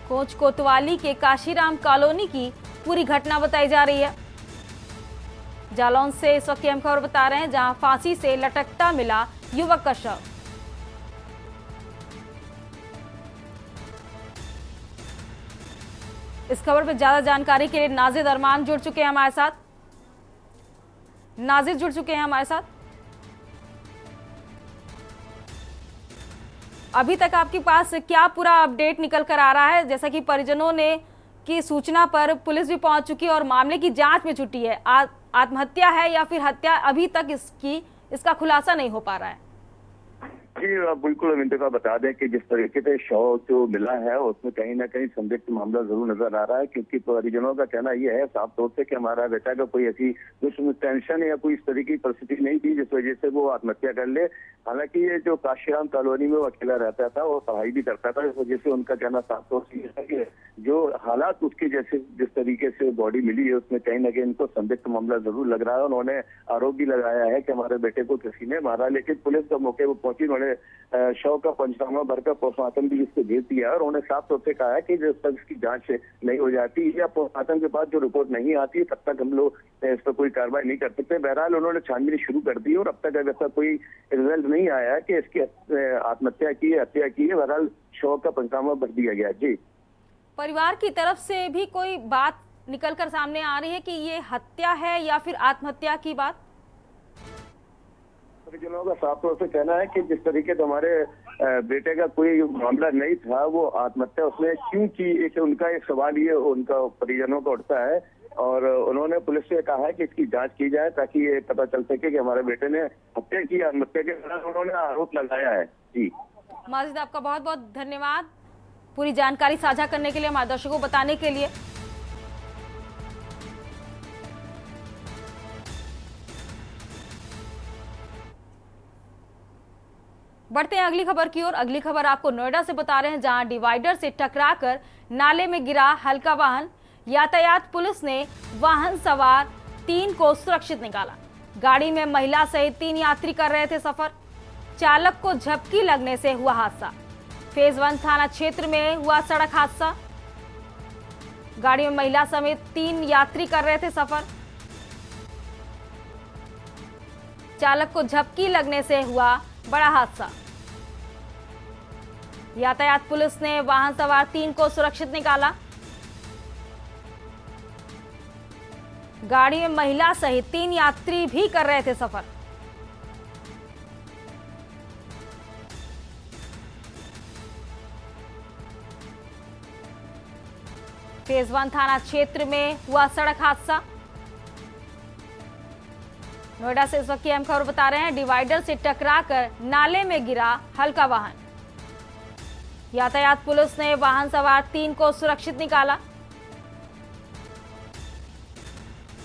कोच कोतवाली के काशीराम कॉलोनी की पूरी घटना बताई जा रही है। जालौन से इस वक्त की हम खबर बता रहे हैं, जहां फांसी से लटकता मिला युवक का शव। इस खबर पर ज्यादा जानकारी के लिए नाजिद अरमान जुड़ चुके हैं हमारे साथ। नाजिद जुड़ चुके हैं हमारे साथ। अभी तक आपके पास क्या पूरा अपडेट निकल कर आ रहा है? जैसा कि परिजनों ने की सूचना पर पुलिस भी पहुंच चुकी है और मामले की जांच में जुटी है। आत्महत्या है या फिर हत्या, अभी तक इसका खुलासा नहीं हो पा रहा है। जी बिल्कुल, अमित का बता दें कि जिस तरीके से शव जो मिला है उसमें कहीं ना कहीं संदिग्ध मामला जरूर नजर आ रहा है, क्योंकि परिजनों का कहना यह है साफ तौर से कि हमारा बेटा का कोई ऐसी कुछ टेंशन या कोई इस तरह की परिस्थिति नहीं थी जिस वजह से वो आत्महत्या कर ले। हालांकि ये जो काशीराम कॉलोनी में वो अकेला रहता था, वो पढ़ाई भी करता था, इस वजह से उनका कहना साफ तौर से है कि जो हालात उसके जैसे जिस तरीके से बॉडी मिली है उसमें कहीं ना कहीं इनको संदिग्ध मामला जरूर लग रहा है। उन्होंने आरोप भी लगाया है कि हमारे बेटे को किसी ने मारा, लेकिन पुलिस जब मौके पर पहुंची उन्होंने शव का पंचनामा भरकर पोस्टमार्टम भी इसको भेज दिया और उन्होंने साफ तौर से कहा है कि जब तक इसकी जांच नहीं हो जाती या पोस्टमार्टम के बाद जो रिपोर्ट नहीं आती तब तक हम लोग इस पर कोई कार्रवाई नहीं कर सकते। बहरहाल उन्होंने छानबीन शुरू कर दी और अब तक ऐसा कोई रिजल्ट नहीं आया कि इसकी आत्महत्या की है, हत्या की है। बहरहाल शव का पंचनामा भर दिया गया। जी, परिवार की तरफ से भी कोई बात निकलकर सामने आ रही है कि ये हत्या है या फिर आत्महत्या की बात? परिजनों का साफ तौर से कहना है कि जिस तरीके से हमारे बेटे का कोई मामला नहीं था, वो आत्महत्या उसने क्यों की, एक उनका एक सवाल ये उनका परिजनों का उठता है और उन्होंने पुलिस से कहा है कि इसकी जांच की जाए ताकि ये पता चल सके कि हमारे बेटे ने हत्या की। आत्महत्या के दौरान उन्होंने आरोप लगाया है। जी माजिद, आपका बहुत बहुत धन्यवाद पूरी जानकारी साझा करने के लिए, हमारे दर्शकों को बताने के लिए। बढ़ते हैं अगली खबर की ओर। अगली खबर आपको नोएडा से बता रहे हैं, जहां डिवाइडर से टकराकर नाले में गिरा हल्का वाहन। यातायात पुलिस ने वाहन सवार 3 को सुरक्षित निकाला। गाड़ी में महिला सहित 3 यात्री कर रहे थे सफर। चालक को झपकी लगने से हुआ हादसा। फेज 1 थाना क्षेत्र में हुआ सड़क हादसा। गाड़ी में महिला समेत 3 यात्री कर रहे थे सफर। चालक को झपकी लगने से हुआ बड़ा हादसा। यातायात पुलिस ने वाहन सवार 3 को सुरक्षित निकाला। गाड़ी में महिला सहित 3 यात्री भी कर रहे थे सफर। फेज 1 थाना क्षेत्र में हुआ सड़क हादसा। नोएडा से इस वक्त की अहम खबर बता रहे हैं, डिवाइडर से टकराकर नाले में गिरा हल्का वाहन। यातायात पुलिस ने वाहन सवार 3 को सुरक्षित निकाला।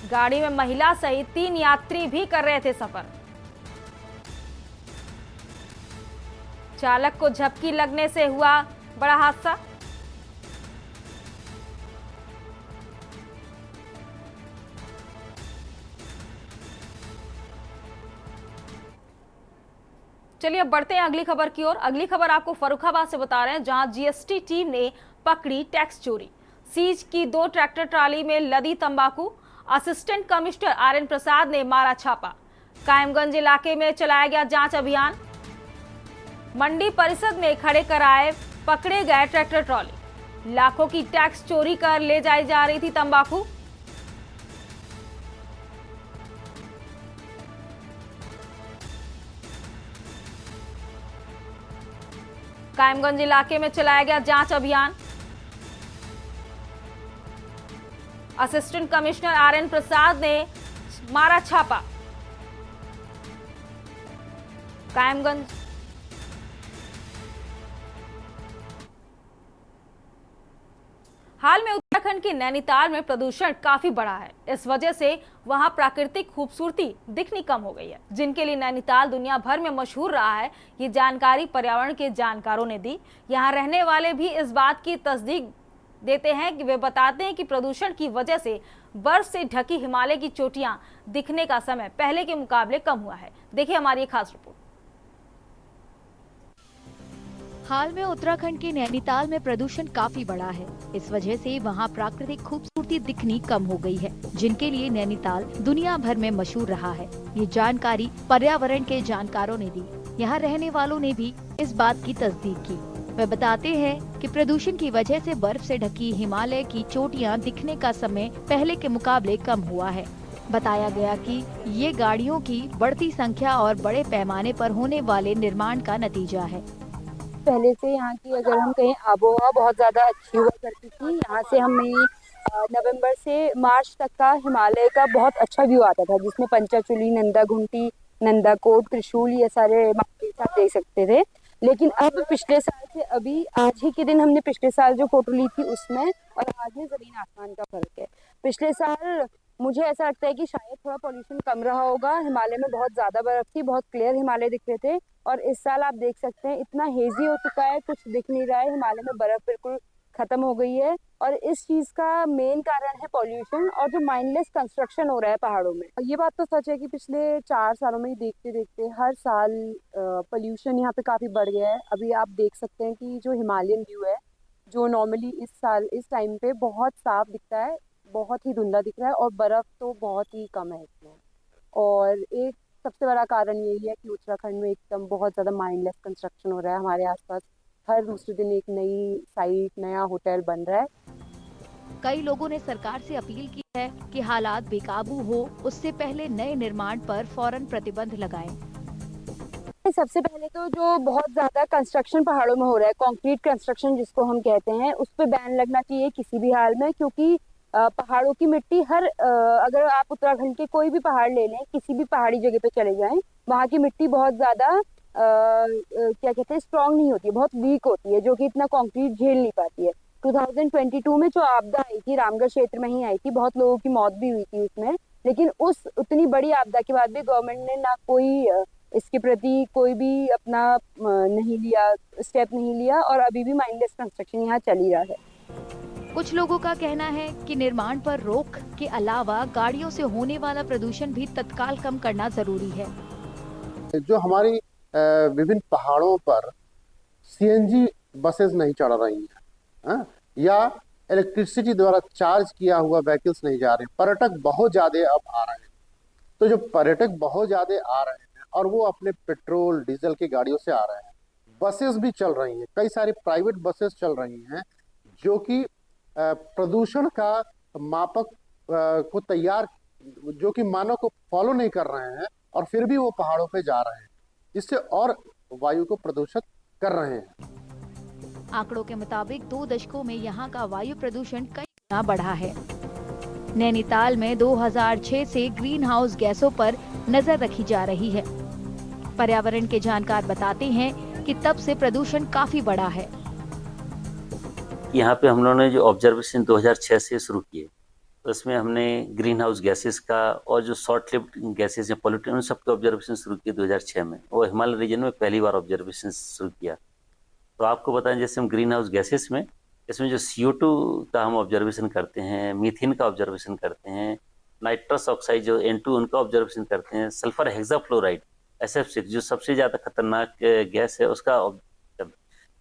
गाड़ी में महिला सहित 3 यात्री भी कर रहे थे सफर। चालक को झपकी लगने से हुआ बड़ा हादसा। चलिए अब बढ़ते हैं अगली खबर की ओर। अगली खबर आपको फर्रुखाबाद से बता रहे हैं, जहां जीएसटी टीम ने पकड़ी टैक्स चोरी। सीज की 2 ट्रैक्टर ट्राली में लदी तंबाकू। असिस्टेंट कमिश्नर आरएन प्रसाद ने मारा छापा। कायमगंज इलाके में चलाया गया जांच अभियान। मंडी परिषद में खड़े कराए पकड़े गए ट्रैक्टर ट्रॉली। लाखों की टैक्स चोरी कर ले जाई जा रही थी तंबाकू। कायमगंज इलाके में चलाया गया जांच अभियान। असिस्टेंट कमिश्नर आरएन प्रसाद ने मारा छापा। कायमगंज हाल में उत्तराखंड के नैनीताल में प्रदूषण काफी बढ़ा है। इस वजह से वहां प्राकृतिक खूबसूरती दिखनी कम हो गई है, जिनके लिए नैनीताल दुनिया भर में मशहूर रहा है। ये जानकारी पर्यावरण के जानकारों ने दी। यहां रहने वाले भी इस बात की तस्दीक देते हैं कि वे बताते हैं कि प्रदूषण की वजह से बर्फ से ढकी हिमालय की चोटियां दिखने का समय पहले के मुकाबले कम हुआ है। देखिए हमारी एक खास रिपोर्ट। हाल में उत्तराखंड के नैनीताल में प्रदूषण काफी बढ़ा है। इस वजह से वहां प्राकृतिक खूबसूरती दिखनी कम हो गई है, जिनके लिए नैनीताल दुनिया भर में मशहूर रहा है। ये जानकारी पर्यावरण के जानकारों ने दी। यहाँ रहने वालों ने भी इस बात की तस्दीक की। वे बताते हैं कि प्रदूषण की वजह से बर्फ से ढकी हिमालय की चोटियां दिखने का समय पहले के मुकाबले कम हुआ है। बताया गया कि ये गाड़ियों की बढ़ती संख्या और बड़े पैमाने पर होने वाले निर्माण का नतीजा है। पहले से यहाँ की अगर हम कहें आबोहवा बहुत ज़्यादा अच्छी हुआ करती थी। यहाँ से हमें नवंबर से मार्च तक का हिमालय का बहुत अच्छा व्यू आता था, जिसमें पंचाचूली, नंदा घुंटी, नंदाकोट, त्रिशूल ये सारे माउंटेन्स आप देख सकते थे। लेकिन अब पिछले साल से अभी आज ही के दिन हमने पिछले साल जो फोटो ली थी उसमें और आज में ज़मीन आसमान का फर्क है। पिछले साल मुझे ऐसा लगता है कि शायद थोड़ा पॉल्यूशन कम रहा होगा। हिमालय में बहुत ज़्यादा बर्फ थी, बहुत क्लियर हिमालय दिख रहे थे। और इस साल आप देख सकते हैं इतना हेजी हो चुका है, कुछ दिख नहीं रहा है। हिमालय में बर्फ बिल्कुल खत्म हो गई है और इस चीज़ का मेन कारण है पॉल्यूशन और जो माइंडलेस कंस्ट्रक्शन हो रहा है पहाड़ों में। ये बात तो सच है कि पिछले 4 सालों में ही देखते देखते हर साल पॉल्यूशन यहाँ पे काफ़ी बढ़ गया है। अभी आप देख सकते हैं कि जो हिमालयन व्यू है, जो नॉर्मली इस साल इस टाइम पे बहुत साफ दिखता है, बहुत ही धुंधला दिख रहा है और बर्फ़ तो बहुत ही कम है इसमें। और एक सबसे बड़ा कारण यही है कि उत्तराखंड में एकदम बहुत ज़्यादा माइंडलेस कंस्ट्रक्शन हो रहा है। हमारे आसपास हर दूसरे दिन एक नई साइट, नया होटल बन रहा है। कई लोगों ने सरकार से अपील की है कि हालात बेकाबू हो उससे पहले नए निर्माण पर फौरन प्रतिबंध लगाएं। सबसे पहले तो जो बहुत ज़्यादा कंस्ट्रक्शन पहाड़ों में हो रहा है, कंक्रीट कंस्ट्रक्शन जिसको हम कहते हैं, उस पर बैन लगना चाहिए किसी भी हाल में। क्योंकि पहाड़ों की मिट्टी अगर आप उत्तराखंड के कोई भी पहाड़ ले लें, किसी भी पहाड़ी जगह पे चले जाएं, वहाँ की मिट्टी बहुत ज़्यादा क्या कहते हैं स्ट्रांग नहीं होती है, बहुत वीक होती है, जो कि इतना कंक्रीट झेल नहीं पाती है। 2022 में जो आपदा आई थी रामगढ़ क्षेत्र में ही आई थी, बहुत लोगों की मौत भी हुई थी उसमें। लेकिन उस उतनी बड़ी आपदा के बाद भी गवर्नमेंट ने ना कोई इसके प्रति कोई भी अपना नहीं लिया, स्टेप नहीं लिया और अभी भी माइंडलेस कंस्ट्रक्शन यहाँ चल ही रहा है। कुछ लोगों का कहना है कि निर्माण पर रोक के अलावा गाड़ियों से होने वाला प्रदूषण भी तत्काल कम करना जरूरी है। जो हमारी विभिन्न पहाड़ों पर सीएनजी बसेस नहीं चढ़ रही हैं, या इलेक्ट्रिसिटी द्वारा चार्ज किया हुआ व्हीकल्स नहीं जा रहे, पर्यटक बहुत ज्यादा अब आ रहे हैं। तो जो पर्यटक बहुत ज्यादा आ रहे हैं और वो अपने पेट्रोल डीजल की गाड़ियों से आ रहे हैं, बसेस भी चल रही हैं, कई सारी प्राइवेट बसेस चल रही हैं जो कि प्रदूषण का मापक को तैयार जो कि मानव को फॉलो नहीं कर रहे हैं और फिर भी वो पहाड़ों पे जा रहे हैं, इससे और वायु को प्रदूषित कर रहे हैं। आंकड़ों के मुताबिक 2 दशकों में यहाँ का वायु प्रदूषण कई गुना बढ़ा है। नैनीताल में 2006 से ग्रीन हाउस गैसों पर नजर रखी जा रही है। पर्यावरण के जानकार बताते हैं कि तब से प्रदूषण काफी बढ़ा है। यहाँ पे हम लोगों ने जो ऑब्जर्वेशन 2006 से शुरू किए, उसमें हमने ग्रीन हाउस गैसेस का और जो शॉर्ट लिव्ड गैसेस या पॉल्यूटेंट उन सबके ऑब्जर्वेशन शुरू किए 2006 में। वो हिमालय रीजन में पहली बार ऑब्जर्वेशन शुरू किया। तो आपको बताएं, जैसे हम ग्रीन हाउस गैसेस में, इसमें जो CO2 का हम ऑब्जर्वेशन करते हैं, मीथेन का ऑब्जर्वेशन करते हैं, नाइट्रस ऑक्साइड जो N2 उनका ऑब्जर्वेशन करते हैं, सल्फर हेक्साफ्लोराइड SF6 जो सबसे ज़्यादा खतरनाक गैस है उसका,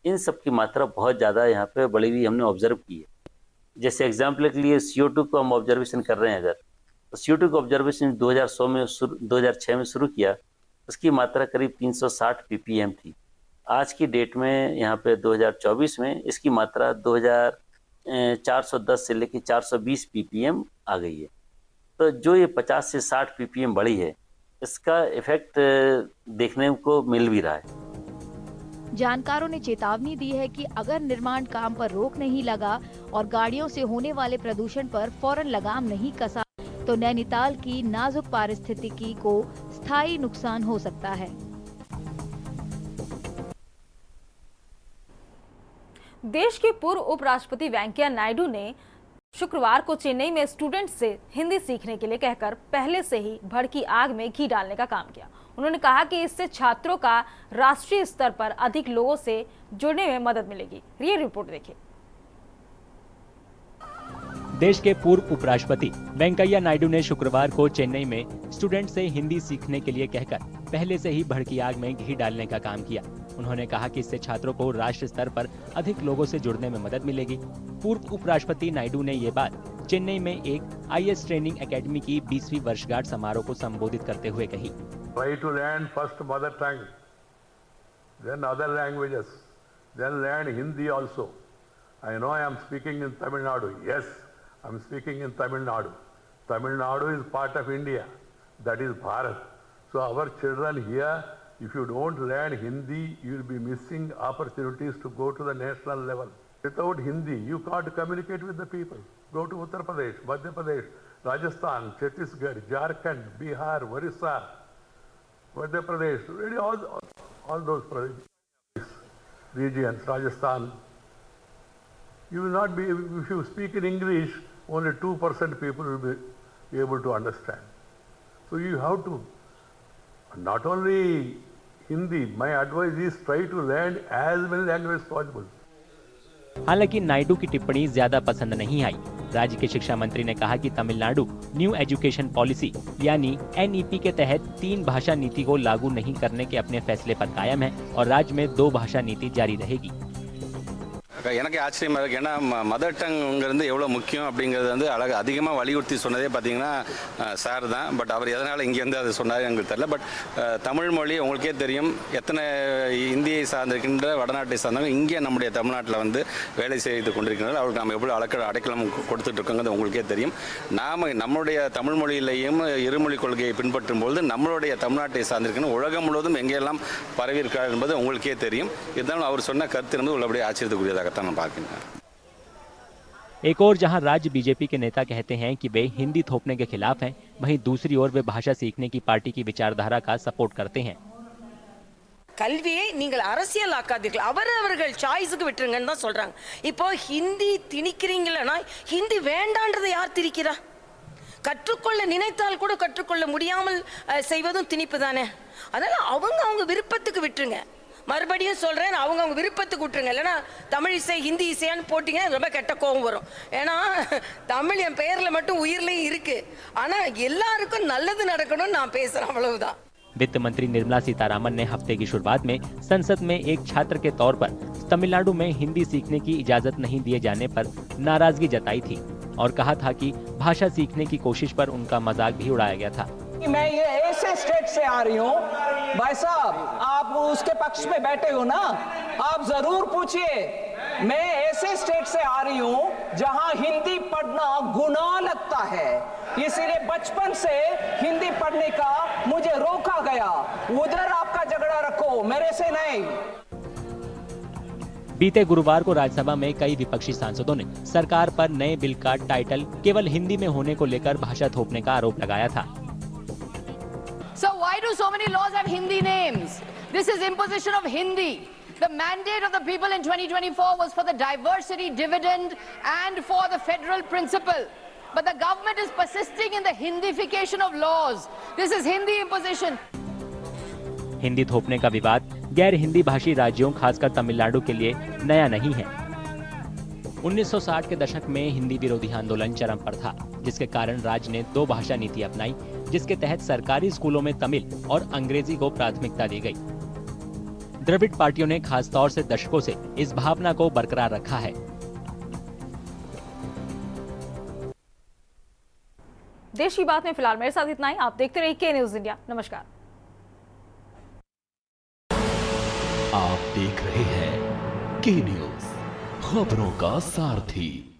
इन सब की मात्रा बहुत ज़्यादा यहाँ पे बढ़ी हुई हमने ऑब्जर्व की है। जैसे एग्जाम्पल के लिए CO2 को हम ऑब्जर्वेशन कर रहे हैं, अगर तो CO2 का ऑब्जर्वेशन 2006 में शुरू किया, उसकी मात्रा करीब 360 ppm थी। आज की डेट में यहाँ पे 2024 में इसकी मात्रा 410 से लेकर 420 ppm आ गई है। तो जो ये 50 से 60 ppm बढ़ी है, इसका इफेक्ट देखने को मिल भी रहा है। जानकारों ने चेतावनी दी है कि अगर निर्माण काम पर रोक नहीं लगा और गाड़ियों से होने वाले प्रदूषण पर फौरन लगाम नहीं कसा तो नैनीताल की नाजुक पारिस्थितिकी को स्थायी नुकसान हो सकता है। देश के पूर्व उपराष्ट्रपति वेंकैया नायडू ने शुक्रवार को चेन्नई में स्टूडेंट्स से हिंदी सीखने के लिए कहकर पहले से ही भड़की आग में घी डालने का काम किया। उन्होंने कहा कि इससे छात्रों का राष्ट्रीय स्तर पर अधिक लोगों से जुड़ने में मदद मिलेगी। ये रिपोर्ट देखिए। देश के पूर्व उपराष्ट्रपति वेंकैया नायडू ने शुक्रवार को चेन्नई में स्टूडेंट से हिंदी सीखने के लिए कहकर पहले से ही भड़की आग में घी डालने का काम किया। उन्होंने कहा कि इससे छात्रों को राष्ट्रीय स्तर पर अधिक लोगों से जुड़ने में मदद मिलेगी। पूर्व उपराष्ट्रपति नायडू ने ये बात चेन्नई में एक IAS ट्रेनिंग एकेडमी की 20वीं वर्षगांठ समारोह को संबोधित करते हुए कही। Try to learn first mother tongue, then other languages, then learn Hindi also. I know I am speaking in Tamil Nadu. Yes, I am speaking in Tamil Nadu. Tamil Nadu is part of India. That is Bharat. So our children here, if you don't learn Hindi, you will be missing opportunities to go to the national level. Without Hindi, you can't communicate with the people. Go to Uttar Pradesh, Madhya Pradesh, Rajasthan, Chhattisgarh, Jharkhand, Bihar, Orissa, Madhya Pradesh, really all those regions, Rajasthan. You will not be, if you speak in English, only 2% people will be able to understand. So you have to, not only Hindi, my advice is try to learn as many languages possible. हालांकि नायडू की टिप्पणी ज्यादा पसंद नहीं आई। राज्य के शिक्षा मंत्री ने कहा कि तमिलनाडु न्यू एजुकेशन पॉलिसी यानी NEP के तहत 3 भाषा नीति को लागू नहीं करने के अपने फैसले पर कायम है और राज्य में 2 भाषा नीति जारी रहेगी। எனக்கு ஆச்சரியமாக இருக்குது. ஏன்னா மதர் டங்கிறது எவ்வளோ முக்கியம் அப்படிங்கிறது வந்து அழகாக அதிகமாக வலியுறுத்தி சொன்னதே பார்த்தீங்கன்னா சார் தான். பட் அவர் எதனால் இங்கே வந்து அதை சொன்னார் எங்களுக்கு தெரியல. பட் தமிழ் மொழி உங்களுக்கே தெரியும், எத்தனை இந்தியை சார்ந்திருக்கின்ற வடநாட்டை சார்ந்தவங்க இங்கே நம்முடைய தமிழ்நாட்டில் வந்து வேலை செய்து கொண்டிருக்கிறார்கள். அவருக்கு நம்ம எவ்வளோ அடைக்கலம் கொடுத்துட்டு இருக்கோங்கிறது உங்களுக்கே தெரியும். நாம் நம்மளுடைய தமிழ் மொழியிலேயும் இருமொழி கொள்கையை பின்பற்றும் பொழுது நம்மளுடைய தமிழ்நாட்டை சார்ந்திருக்கின்ற உலகம் முழுவதும் எங்கெல்லாம் பரவி இருக்கிறார் என்பது உங்களுக்கே தெரியும். இருந்தாலும் அவர் சொன்ன கருத்து என்பது உள்ளபடியே ஆச்சரியத்துக்குரியதாக एक और जहां राज्य बीजेपी के नेता कहते हैं कि वे हिंदी थोपने के खिलाफ हैं, वहीं दूसरी ओर वे भाषा सीखने की पार्टी की विचारधारा का सपोर्ट करते हैं। கல்வியை நீங்கள் அரசியலாக்காதீர்கள், அவரவர்கள் சாய்ஸுக்கு விட்டுருங்கன்னு தான் சொல்றாங்க. இப்போ ஹிந்தி திணிக்கிறீங்களா? ஹிந்தி வேண்டான்றதை யார் திணிக்கிறா? கற்றுக்கொள்ள நினைத்தால் கூட கற்றுக்கொள்ள முடியாமல் செய்வதும் திணிப்பு தானே. அதனால அவங்க விருப்பத்துக்கு விட்டுருங்க. மறுபடியும் சொல்றேன், அவங்க விருப்பத்துக்கு விட்டுருங்க. இல்லைன்னா தமிழ் இசை ஹிந்தி இசையான்னு போட்டிங்கன்னா ரொம்ப கெட்ட கோபம் வரும். ஏன்னா தமிழ் என் பெயர்ல மட்டும் உயிர்லையும் இருக்கு. ஆனா எல்லாருக்கும் நல்லது நடக்கணும்னு நான் பேசுறேன், அவ்வளவுதான். वित्त मंत्री निर्मला सीतारामन ने हफ्ते की शुरुआत में संसद में एक छात्र के तौर पर तमिलनाडु में हिंदी सीखने की इजाजत नहीं दिए जाने पर नाराजगी जताई थी और कहा था कि भाषा सीखने की कोशिश पर उनका मजाक भी उड़ाया गया था। मैं ये ऐसे स्टेट से आ रही हूँ, भाई साहब आप उसके पक्ष में बैठे हो ना, आप जरूर पूछिए। मैं ऐसे ऐसे स्टेट से आ रही हूं जहां हिंदी पढ़ना गुनाह लगता है, इसीलिए बचपन से हिंदी पढ़ने का मुझे रोका गया। उधर आपका झगड़ा रखो, मेरे से नहीं। बीते गुरुवार को राज्यसभा में कई विपक्षी सांसदों ने सरकार पर नए बिल का टाइटल केवल हिंदी में होने को लेकर भाषा थोपने का आरोप लगाया था। So why do so many laws have Hindi names? This is imposition of Hindi. The mandate of the people in 2024 was for the diversity dividend and for the federal principle. But the government is persisting in the Hindification of laws. This is Hindi imposition. Hindi थोपने का विवाद गैर हिंदी भाषी राज्यों खासकर तमिलनाडु के लिए नया नहीं है। 1960 के दशक में हिंदी विरोधी आंदोलन चरम पर था, जिसके कारण राज्य ने 2 भाषा नीति अपनाई, जिसके तहत सरकारी स्कूलों में तमिल और अंग्रेजी को प्राथमिकता दी गई। द्रविड़ पार्टियों ने खास तौर से दशकों से इस भावना को बरकरार रखा है। देश की बात में फिलहाल मेरे साथ इतना ही। आप देखते रहिए के न्यूज इंडिया। नमस्कार। आप देख रहे हैं के न्यूज, खबरों का सारथी।